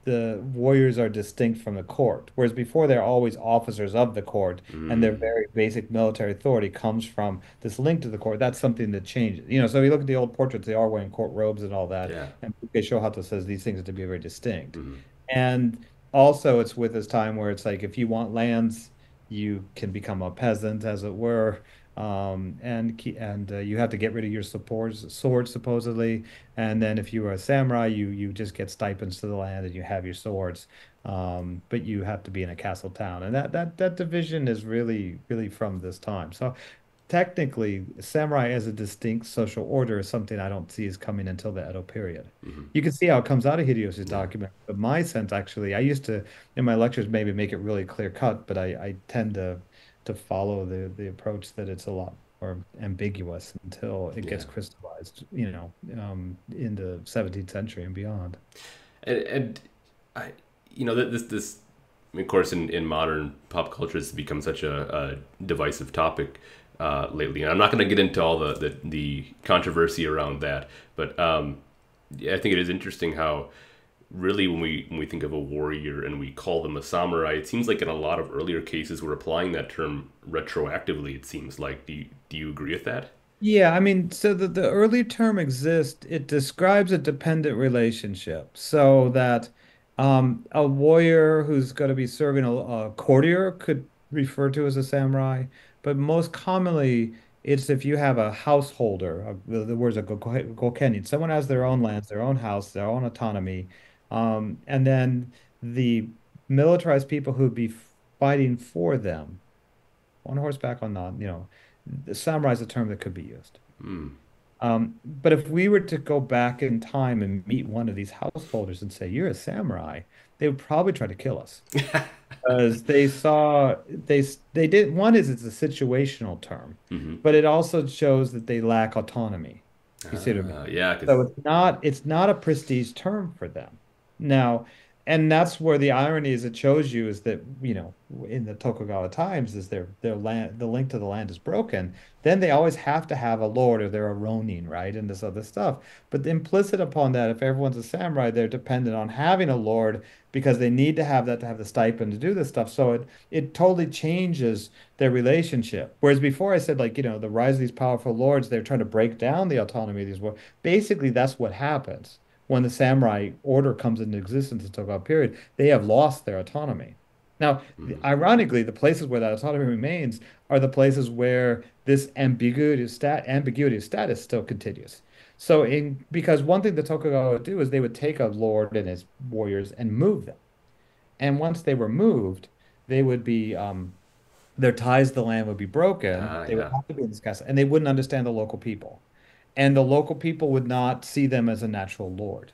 the warriors are distinct from the court, whereas before they're always officers of the court, and their Mm, very basic military authority comes from this link to the court. That's something that changes. So you look at the old portraits; they are wearing court robes and all that. yeah. And Buke Shohato says these things are to be very distinct. Hmm. And also, it's with this time where it's like if you want lands, you can become a peasant, as it were. And you have to get rid of your sword supposedly, and then if you are a samurai, you just get stipends to the land and you have your swords, but you have to be in a castle town, and that division is really from this time. So technically, samurai as a distinct social order is something I don't see is coming until the Edo period. Hmm. You can see how it comes out of Hideyoshi's Yeah. document, but my sense actually, I used to in my lectures maybe make it really clear cut, but I tend to follow the approach that it's a lot more ambiguous until it Yeah. gets crystallized, in the 17th century and beyond. And I, this, of course, in modern pop culture, has become such a divisive topic lately. And I'm not going to get into all the controversy around that, but yeah, I think it is interesting how really when we think of a warrior and we call them a samurai, it seems like in a lot of earlier cases we're applying that term retroactively. It seems like do you agree with that? Yeah, I mean, so the early term exists. It describes a dependent relationship, so that a warrior who's going to be serving a courtier could refer to as a samurai, but most commonly it's if you have a householder. The words are gokenin. Someone has their own lands, their own house, their own autonomy. And then the militarized people who'd be fighting for them on horseback on non, the samurai is a term that could be used. Hmm. But if we were to go back in time and meet one of these householders and say, "You're a samurai," they would probably try to kill us because they did one is it's a situational term, Mm-hmm. but it also shows that they lack autonomy. You see what I mean? Yeah, because So it's not a prestige term for them. Now, and that's where the irony is it shows you is that, in the Tokugawa times is their land the link to the land is broken. Then they always have to have a lord or they're a ronin, right? And this other stuff. But the implicit upon that, if everyone's a samurai, they're dependent on having a lord because they need to have that to have the stipend to do this stuff. So it totally changes their relationship. Whereas before I said like, the rise of these powerful lords, they're trying to break down the autonomy of these worlds. Basically, that's what happens when the samurai order comes into existence in the Tokugawa period. They have lost their autonomy. Now, ironically, the places where that autonomy remains are the places where this ambiguity of status still continues. So, because one thing the Tokugawa would do is they would take a lord and his warriors and move them. And once they were moved, they would be their ties to the land would be broken. They would yeah. have to be in this castle, and they wouldn't understand the local people. And the local people would not see them as a natural lord.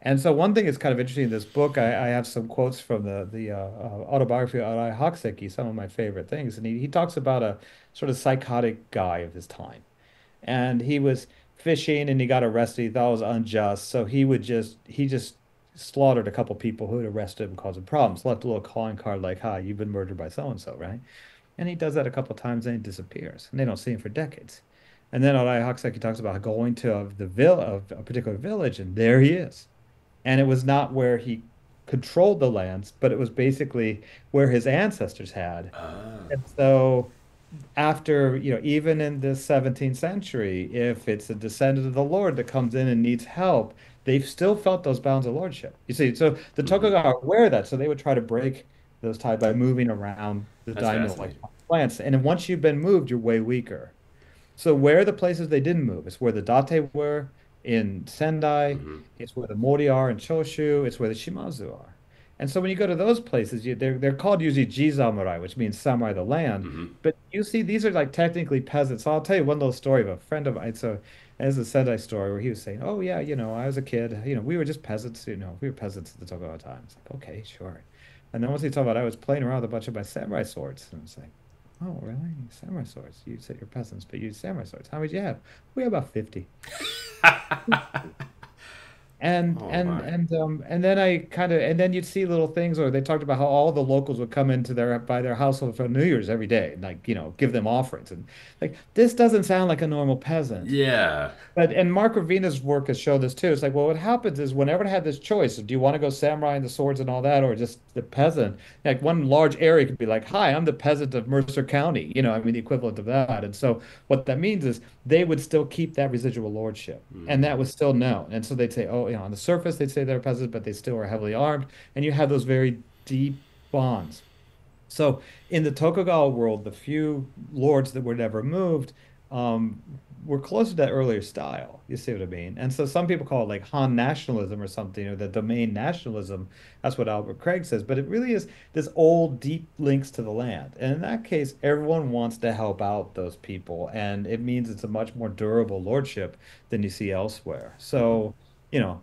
And so one thing that's kind of interesting in this book, I have some quotes from the autobiography of Arai Hakuseki, some of my favorite things. And he talks about a sort of psychotic guy of his time. And he was fishing and he got arrested. He thought it was unjust. So he just slaughtered a couple people who had arrested him, causing problems. Left a little calling card like, "Hi, you've been murdered by so and so," right? And he does that a couple of times and he disappears. And they don't see him for decades. And then Arai Hakuseki talks about going to of a particular village, and there he is. And it was not where he controlled the lands, but it was basically where his ancestors had. Ah. And so after, even in the 17th century, if it's a descendant of the Lord that comes in and needs help, they've still felt those bounds of lordship. You see, so the Hmm. Tokugawa are aware of that, so they would try to break those ties by moving around the That's daimyo like fascinating. plants. And then once you've been moved, you're way weaker. So where are the places they didn't move? It's where the Date were in Sendai. Hmm. It's where the Mori are in Choshu. It's where the Shimazu are. And so when you go to those places, they're called usually Jizamurai, which means samurai of the land. Hmm. But you see, these are like technically peasants. So I'll tell you one little story of a friend of mine. So as a Sendai story where he was saying, "Oh yeah, I was a kid. We were just peasants. We were peasants at the Tokugawa time." It's like, okay, sure. And then once he talked about, I was playing around with a bunch of my samurai swords, and it's like, "Oh, really? Samurai swords? You said you're peasants, but you use samurai swords. How many do you have?" "We have about 50." And Oh and my. and and then and then you'd see little things where they talked about how all the locals would come into their household for New Year's every day, and like, give them offerings. And like, this doesn't sound like a normal peasant. Yeah. And Mark Ravina's work has shown this too. It's like, well, what happens is whenever it had this choice, do you want to go samurai and the swords and all that, or just the peasant? Like one large area could be like, "Hi, I'm the peasant of Mercer County," I mean, the equivalent of that. And so what that means is they would still keep that residual lordship, and that was still known. And so they'd say, oh, on the surface they'd say they're peasants, but they still are heavily armed, and you have those very deep bonds. So in the Tokugawa world, the few lords that were never moved um, were close to that earlier style. You see what I mean? And so some people call it like Han nationalism or something, or the domain nationalism. That's what Albert Craig says. But it really is this old, deep links to the land. And in that case, everyone wants to help out those people. And it means it's a much more durable lordship than you see elsewhere. So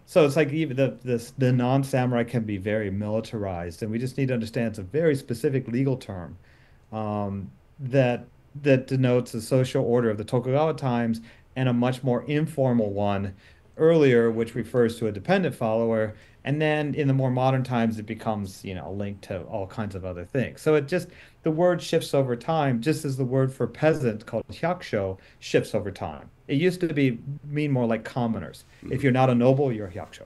so it's like even the non-samurai can be very militarized, and we just need to understand it's a very specific legal term that denotes the social order of the Tokugawa times, and a much more informal one earlier, which refers to a dependent follower. And then in the more modern times, it becomes, linked to all kinds of other things. So the word shifts over time, just as the word for peasant called hyakusho shifts over time. It used to mean more like commoners. If Hmm. you're not a noble, you're a hyakusho.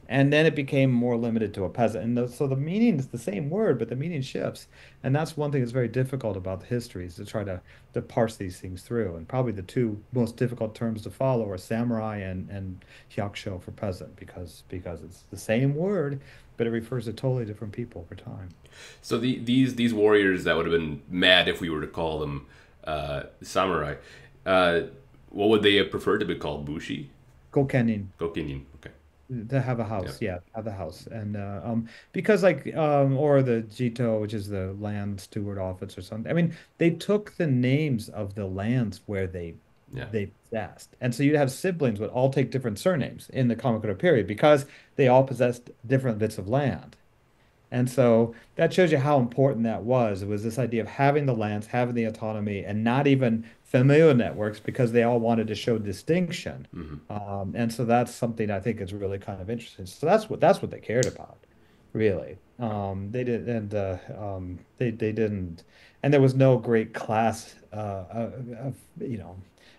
And then it became more limited to a peasant. And so the meaning is the same word, but the meaning shifts. And that's one thing that's very difficult about the history is to try to parse these things through. And probably the two most difficult terms to follow are samurai and hyakusho for peasant, because it's the same word, but it refers to totally different people over time. So these warriors that would have been mad if we were to call them samurai, uh, what would they have preferred to be called? Bushi? Gokenin. Gokinin. Okay. To have a Yeah. house, yeah, have a house, and because like or the Jito, which is the land steward office or something. I mean, they took the names of the lands where Yeah. they possessed, and so you'd have siblings would all take different surnames in the Kamakura period because they all possessed different bits of land. And so that shows you how important that was. It was this idea of having the lands, having the autonomy, and not even familial networks because they all wanted to show distinction. Hmm. And so that's something I think is really kind of interesting. So that's what they cared about, really. They did, and they didn't, and there was no great class, you know,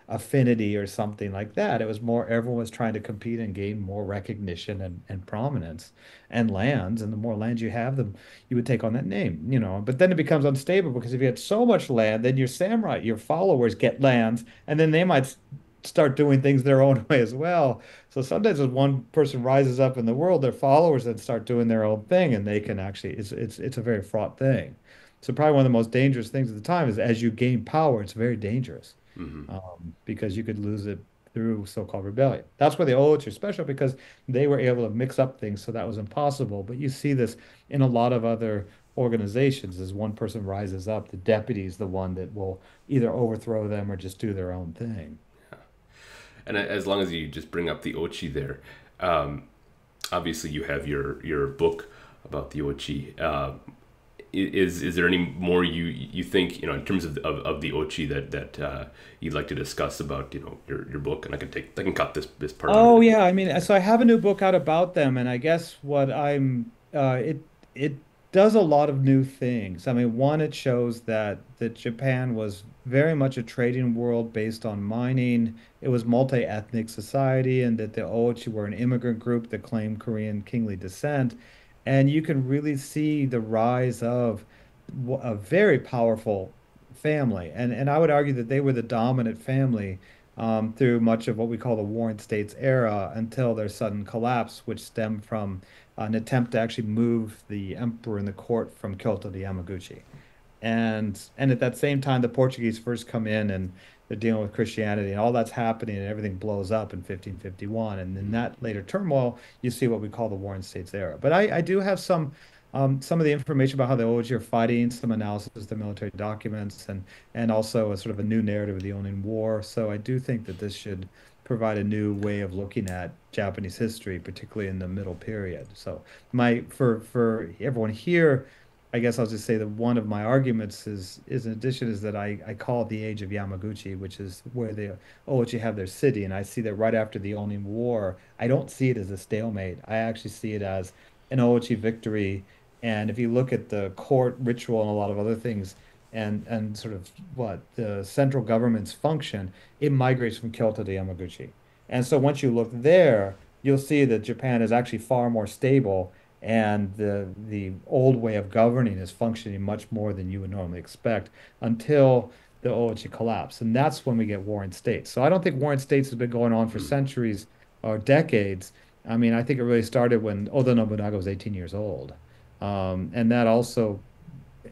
affinity or something like that. It was more everyone was trying to compete and gain more recognition and prominence and lands, and the more lands you have, the you would take on that name, you know. But then it becomes unstable because if you had so much land, then your samurai, your followers get lands, and then they might start doing things their own way as well. So sometimes as one person rises up in the world, their followers then start doing their own thing, and they can actually it's a very fraught thing. So probably one of the most dangerous things at the time is as you gain power, it's very dangerous Hmm. because you could lose it through so-called rebellion. That's where the Oichi are special because they were able to mix up things, so that was impossible. But you see this in a lot of other organizations. As one person rises up, the deputy is the one that will either overthrow them or just do their own thing. And as long as you just bring up the Ochi there, um, obviously you have your book about the Ochi. Is there any more you think, in terms of the Ochi that you'd like to discuss about, your book? And I can cut this part out of Oh it. yeah, I mean, so I have a new book out about them, and I guess what it does a lot of new things. I mean, one, it shows that Japan was very much a trading world based on mining. It was multi-ethnic society, and that the Oichi were an immigrant group that claimed Korean kingly descent. And you can really see the rise of a very powerful family, and I would argue that they were the dominant family through much of what we call the Warring States era until their sudden collapse, which stemmed from an attempt to actually move the emperor and the court from Kyoto to Yamaguchi. And at that same time, the Portuguese first come in and they're dealing with Christianity, and all that's happening, and everything blows up in 1551. And in that later turmoil, you see what we call the Warring States era. But I do have some of the information about how the Oji are fighting, some analysis of the military documents, and also a sort of a new narrative of the Onin War. So I do think that this should provide a new way of looking at Japanese history, particularly in the middle period. So my for everyone here, I guess I'll just say that one of my arguments is in addition is that I call it the age of Yamaguchi, which is where the Oichi have their city, and I see that right after the Onin War, I don't see it as a stalemate. I actually see it as an Oichi victory. And if you look at the court ritual and a lot of other things, and sort of what the central government's function, it migrates from Kyoto to Yamaguchi. And so once you look there, you'll see that Japan is actually far more stable, and the old way of governing is functioning much more than you would normally expect until the Oichi collapse. And that's when we get warring states. So I don't think warring states has been going on for Mm. centuries or decades. I mean, I think it really started when Oda Nobunaga was 18 years old. And that also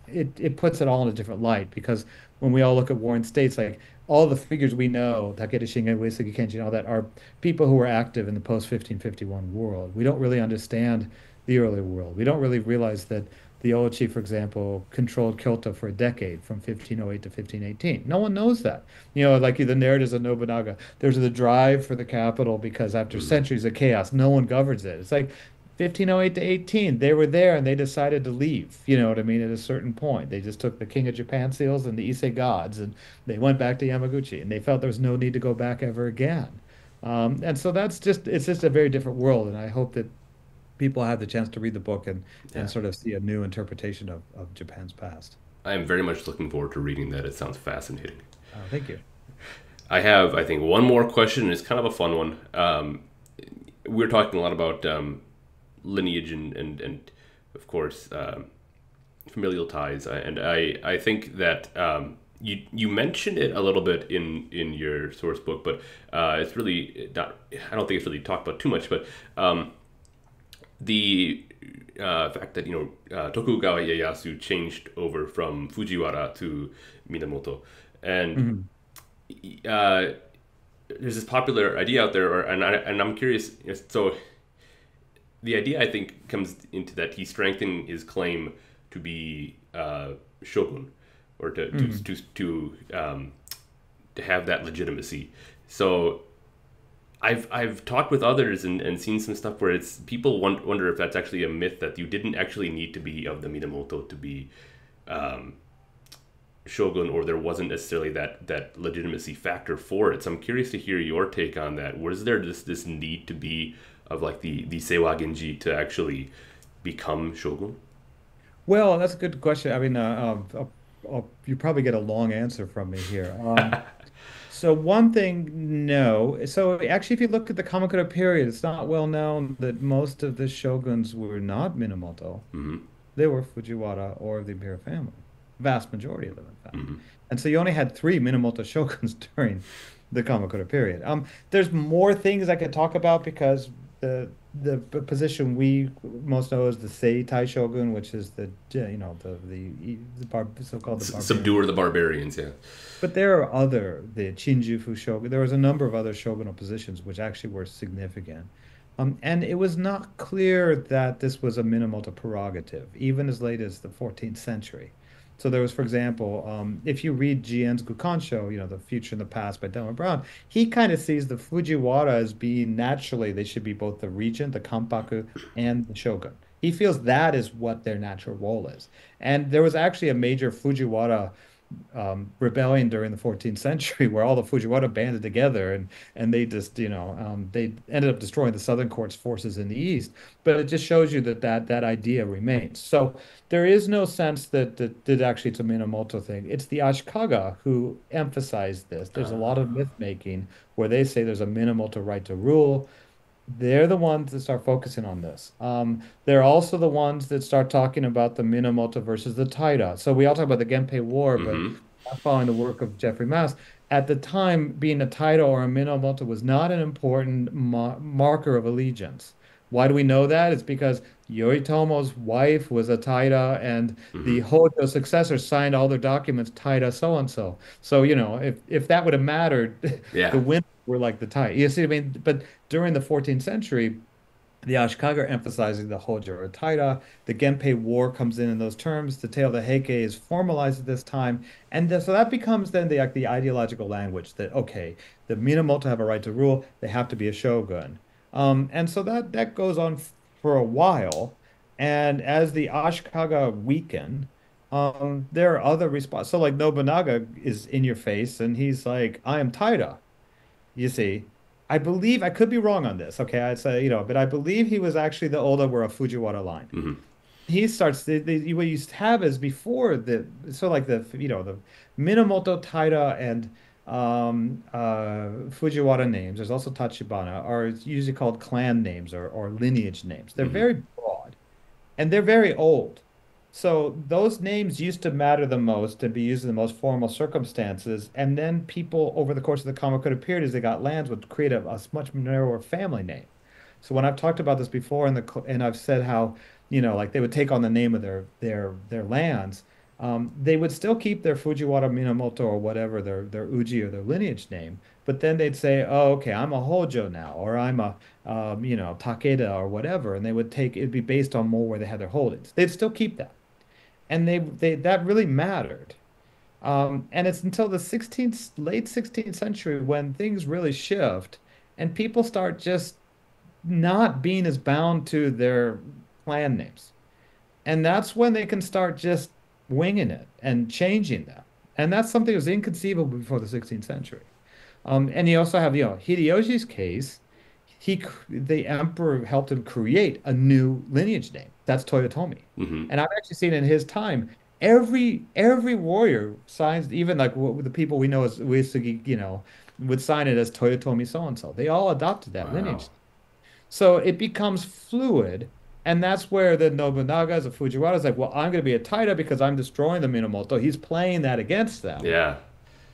it puts it all in a different light because when we all look at warring states, like all the figures we know, Takeru Shinge, Uesugi Kenshin, all that are people who were active in the post 1551 world. We don't really understand the early world. We don't really realize that the Oichi, for example, controlled Kyoto for a decade from 1508 to 1518. No one knows that. Like the narratives of Nobunaga, there's the drive for the capital because after Mm. centuries of chaos, no one governs it. It's like 1508 to 18, they were there and they decided to leave. You know what I mean? At a certain point, they just took the King of Japan seals and the Ise gods and they went back to Yamaguchi and they felt there was no need to go back ever again. And so it's just a very different world. And I hope that people have the chance to read the book and Yeah. sort of see a new interpretation of Japan's past. I am very much looking forward to reading that. It sounds fascinating. Thank you. I have, I think, one more question, and it's kind of a fun one. We're talking a lot about lineage and of course, familial ties. And I think that you mentioned it a little bit in your source book, but it's really not. I don't think it's really talked about too much. But the fact that Tokugawa Ieyasu changed over from Fujiwara to Minamoto, and Mhm. uh, there's this popular idea out there, and I'm curious. So the idea I think comes into that he's strengthening his claim to be shogun, or Hmm. to have that legitimacy. So I've talked with others and seen some stuff where it's people wonder if that's actually a myth, that you didn't actually need to be of the Minamoto to be um, shogun, or there wasn't necessarily that legitimacy factor for it. So I'm curious to hear your take on that. Was there this need to be of like the Seiwa Genji to actually become shogun? Well, that's a good question. I mean, you probably get a long answer from me here. So one thing, no. So actually, if you look at the Kamakura period, it's not well known that most of the shoguns were not Minamoto. Hmm. They were Fujiwara or the imperial family. Vast majority of them, in fact. Hmm. And so you only had three Minamoto shoguns during the Kamakura period. There's more things I could talk about because the position we most know is the Seitai shogun, which is the so-called the barbarian. Subduer the barbarians, yeah. But there are the Chinjufu shogun. There was a number of other shogunal positions which actually were significant. And it was not clear that this was a Minamoto prerogative, even as late as the 14th century. So there was, for example, if you read Jien's Gukansho, The Future and the Past by Delmer Brown, he kind of sees the Fujiwara as being naturally, they should be both the regent, the Kampaku, and the shogun. He feels that is what their natural role is. And there was actually a major Fujiwara rebellion during the 14th century where all the Fujiwara banded together and they just they ended up destroying the Southern Court's forces in the east. But it just shows you that idea remains. So there is no sense that actually it's a Minamoto thing. It's the Ashikaga who emphasized this. There's a lot of myth making where they say there's a Minamoto right to rule. They're the ones that start focusing on this. They're also the ones that start talking about the Minamoto versus the Taira. So we all talk about the Genpei War, but Hmm. following the work of Geoffrey Mass, at the time, being a Taira or a Minamoto was not an important marker of allegiance. Why do we know that? It's because Yoritomo's wife was a Taira, and the Hmm. Hojo successor signed all their documents Taira so and so. So, if that would have mattered, Yeah. the winners were like the Taira. You see what I mean? But during the 14th century, the Ashikaga are emphasizing the Hojo or Taira. The Genpei War comes in those terms. The Tale of the Heike is formalized at this time. And so that becomes then the ideological language that, okay, the Minamoto have a right to rule. They have to be a shogun. And so that goes on for a while. And as the Ashikaga weaken, there are other responses. So like Nobunaga is in your face and he's like, I am Taira. You see, I believe I could be wrong on this. Okay, I'd say, but I believe he was actually the Oda were a Fujiwara line. Hmm. He starts what you have is before so like the Minamoto, Taira, and Fujiwara names. There's also Tachibana are usually called clan names or lineage names. They're Hmm. very broad and they're very old. So those names used to matter the most and be used in the most formal circumstances. And then people over the course of the Kamakura period, as they got lands, would create a much narrower family name. So when I've talked about this before and I've said how, like they would take on the name of their lands, they would still keep their Fujiwara Minamoto or whatever their Uji or their lineage name, but then they'd say, oh, okay, I'm a Hojo now, or I'm a Takeda or whatever, and they would take it'd be based on more where they had their holdings. They'd still keep that and they that really mattered. And it's until the late 16th century when things really shift and people start just not being as bound to their clan names. And that's when they can start just winging it and changing them. And that's something that was inconceivable before the 16th century. And you also have, Hideyoshi's case. The emperor helped him create a new lineage name. That's Toyotomi. Hmm. And I've actually seen in his time, every warrior signs, even like the people we know as Uesugi, would sign it as Toyotomi so and so. They all adopted that Wow. lineage. So it becomes fluid. And that's where the Nobunaga's of Fujiwara is like, well, I'm going to be a Taira because I'm destroying the Minamoto. He's playing that against them. Yeah.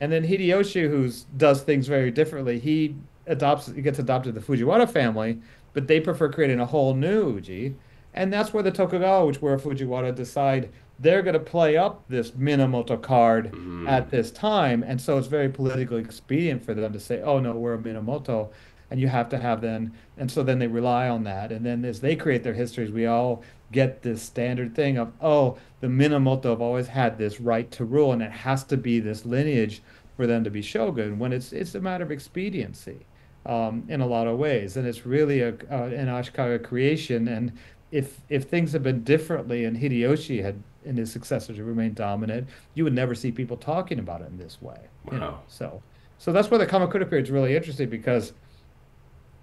And then Hideyoshi, who does things very differently, he gets adopted to the Fujiwara family, but they prefer creating a whole new Uji. And that's where the Tokugawa, which were Fujiwara, decide they're going to play up this Minamoto card Hmm. at this time. And so it's very politically expedient for them to say, oh, no, we're a Minamoto. and you have to have then, and so then they rely on that. And then as they create their histories, we all get this standard thing of, oh, the Minamoto have always had this right to rule, and it has to be this lineage for them to be shogun, when it's a matter of expediency in a lot of ways. And it's really an Ashikaga creation. And if things had been differently and Hideyoshi had and his successors had remained dominant, you would never see people talking about it in this way, you know. Wow. So that's where the Kamakura period is really interesting, because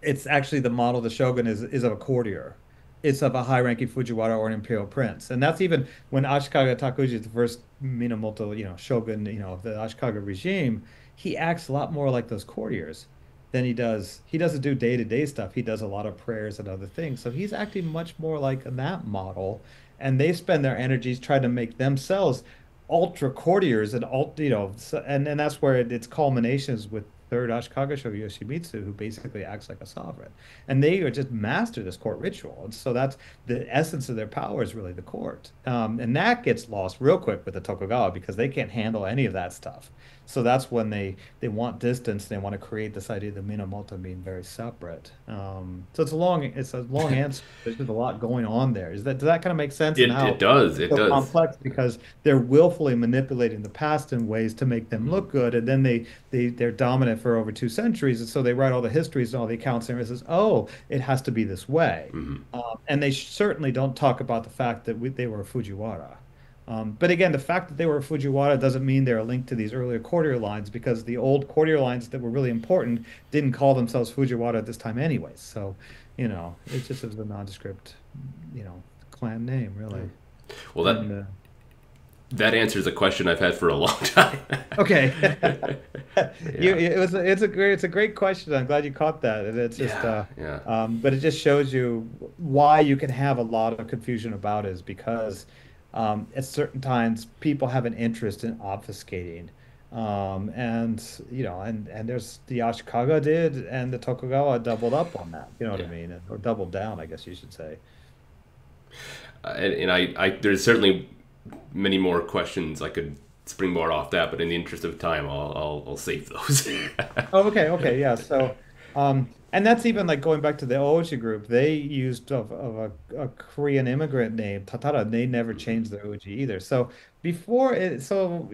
it's actually the model of the shogun is of a courtier. It's of a high-ranking Fujiwara or an imperial prince. And that's even when Ashikaga Takuji is the first Minamoto, shogun, of the Ashikaga regime, he acts a lot more like those courtiers than he does. He doesn't do day-to-day stuff. He does a lot of prayers and other things. So he's acting much more like that model. And they spend their energies trying to make themselves ultra courtiers and and that's where its culmination is with third Ashikaga Shogun Yoshimitsu, who basically acts like a sovereign. And they are just master this court ritual. And so that's the essence of their power, is really the court. And that gets lost real quick with the Tokugawa, because they can't handle any of that stuff. So that's when they want distance. They want to create this idea of the Minamoto being very separate. So it's a long answer. There's just a lot going on there. Does that kind of make sense? And It how does. it's It so does. complex, because they're willfully manipulating the past in ways to make them look good, and then they're dominant for over 2 centuries, and so they write all the histories and all the accounts, and it says, oh, it has to be this way. Hmm. And they certainly don't talk about the fact that they were a Fujiwara. But again, the fact that they were a Fujiwara doesn't mean they're linked to these earlier courtier lines, because the old courtier lines that were really important didn't call themselves Fujiwara at this time anyways. So, it just was a nondescript, clan name, really. Well, And that answers a question I've had for a long time. okay. Yeah. It's a great question. I'm glad you caught that. And it's just Yeah. Yeah. but it just shows you why you can have a lot of confusion about it, is because at certain times people have an interest in obfuscating. And there's the Ashikaga did, and the Tokugawa doubled up on that. You know what I Yeah. mean? Or doubled down, I guess you should say. And there's certainly many more questions I could springboard off that, but in the interest of time, I'll save those. Oh, okay, okay, yeah. So, and that's even like going back to the Oji group. They used of a Korean immigrant name, Tatara. They never changed their Oji either. So before it, so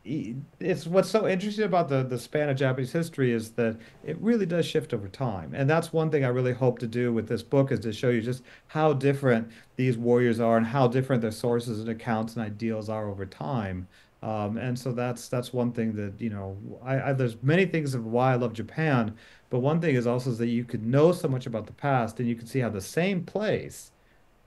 it's what's so interesting about the span of Japanese history is that it really does shift over time, and that's one thing I really hope to do with this book, is to show you just how different these warriors are, and how different their sources and accounts and ideals are over time. And so that's one thing that, there's many things of why I love Japan, but one thing is also is that you could know so much about the past, and you can see how the same place,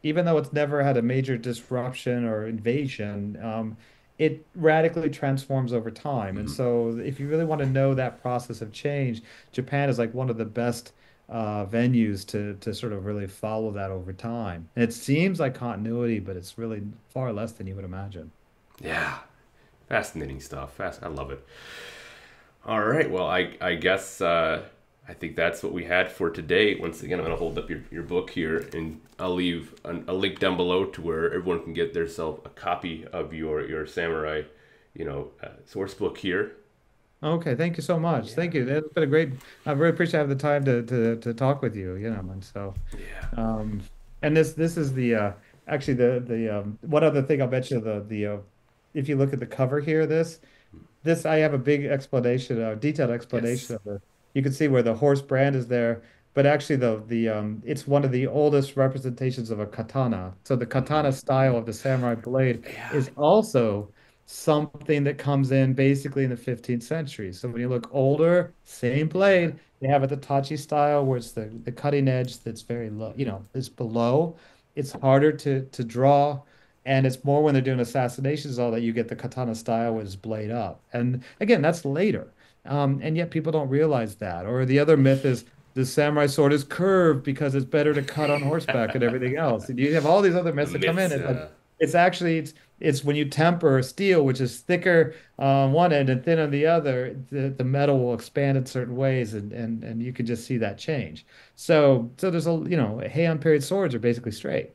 even though it's never had a major disruption or invasion, it radically transforms over time. And Mhm. so if you really want to know that process of change, Japan is like one of the best venues to sort of really follow that over time. And it seems like continuity, but it's really far less than you would imagine. Yeah. Fascinating stuff. I love it. All right. Well, I guess I think that's what we had for today. Once again, I'm going to hold up your book here, and I'll leave a link down below to where everyone can get themselves a copy of your samurai, source book here. Okay, thank you so much. Yeah. Thank you. It's been a great, I really appreciate having the time to talk with you, and so Yeah. um and this is the actually the one other thing I'll mention, the if you look at the cover here, this I have a big explanation, a detailed explanation Yes. of it. You can see where the horse brand is there, but actually the it's one of the oldest representations of a katana. So the katana Mhm. style of the samurai blade Yeah. is also something that comes in basically in the 15th century. So when you look older, same Yeah. blade, they have it the tachi style, where it's the cutting edge that's very low, it's below. It's harder to draw. And it's more when they're doing assassinations, all that you get the katana style with its blade up. And again, that's later. And yet people don't realize that. Or the other myth is the samurai sword is curved because it's better to cut on horseback and everything else. And you have all these other The myths that come in. myths. It's like it's actually it's when you temper steel, which is thicker on one end and thin on the other, the metal will expand in certain ways, and you can just see that change. So there's Heian period swords are basically straight.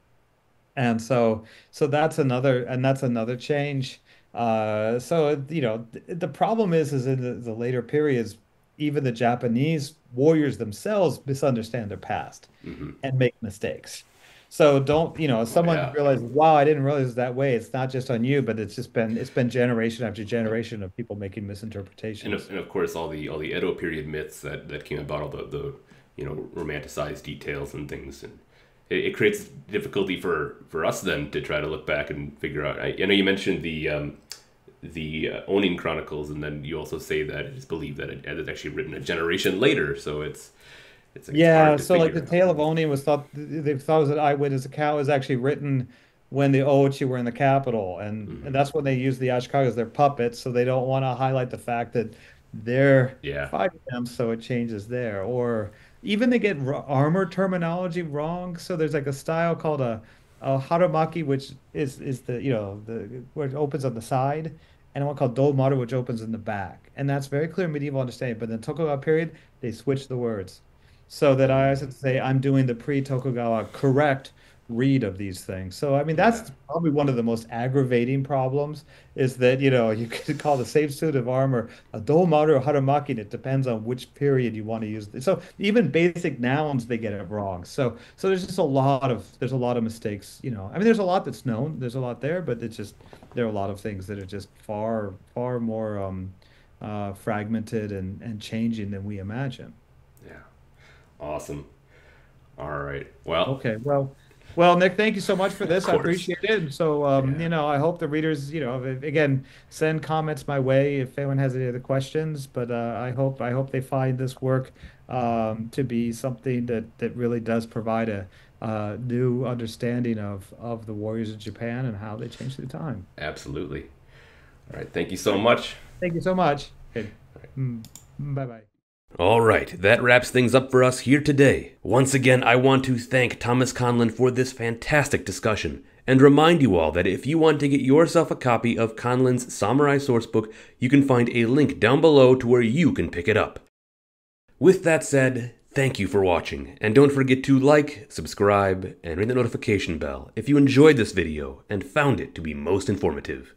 And so that's another change. So the problem is in the later periods, even the Japanese warriors themselves misunderstand their past Hmm. and make mistakes. So don't, if Oh someone yeah. realizes, wow, I didn't realize it that way, it's not just on you, but it's been generation after Yep. generation of people making And misinterpretations. and of course all the Edo period myths that came about, all the romanticized details and things, and it creates difficulty for us then to try to look back and figure out. I know you mentioned the Onin Chronicles, and then you also say that it is believed that it's actually written a generation later, so it's hard Yeah, to so like the figure. Tale of Oni was thought they thought it was an eyewitness account was actually written when the Oichi were in the capital, and Hmm. that's when they use the Ashikaga as their puppets, so they don't want to highlight the fact that they're Yeah. fighting them, so it changes there. Or even they get armor terminology wrong. So there's like a style called a haramaki, which is the the where it opens on the side, and one called domaru, which opens in the back, and that's very clear medieval understanding. But in the Tokugawa period, they switch the words so that I Mm. should say I'm doing the pre-Tokugawa correct read of these things. So I mean Yeah. that's probably one of the most aggravating problems is that you could call the same suit of armor a domaru or haramaki, and it depends on which period you want to use. So even basic nouns they get it wrong. So there's just a lot of mistakes. I mean there's a lot that's known, there's a lot there, but it's just there are a lot of things that are just far more fragmented and changing than we imagine. Yeah. Awesome. All right. Well, Okay, well, Nick, thank you so much for of this. I course. appreciate it. And so, Yeah. I hope the readers, again, send comments my way if anyone has any other questions. But I hope they find this work to be something that really does provide a new understanding of the warriors of Japan and how they changed through time. Absolutely. All right. Thank you All so right, much. thank you so much. Okay, bye bye. Alright, that wraps things up for us here today. Once again, I want to thank Thomas Conlan for this fantastic discussion, and remind you all that if you want to get yourself a copy of Conlan's Samurai Sourcebook, you can find a link down below to where you can pick it up. With that said, thank you for watching, and don't forget to like, subscribe, and ring the notification bell if you enjoyed this video and found it to be most informative.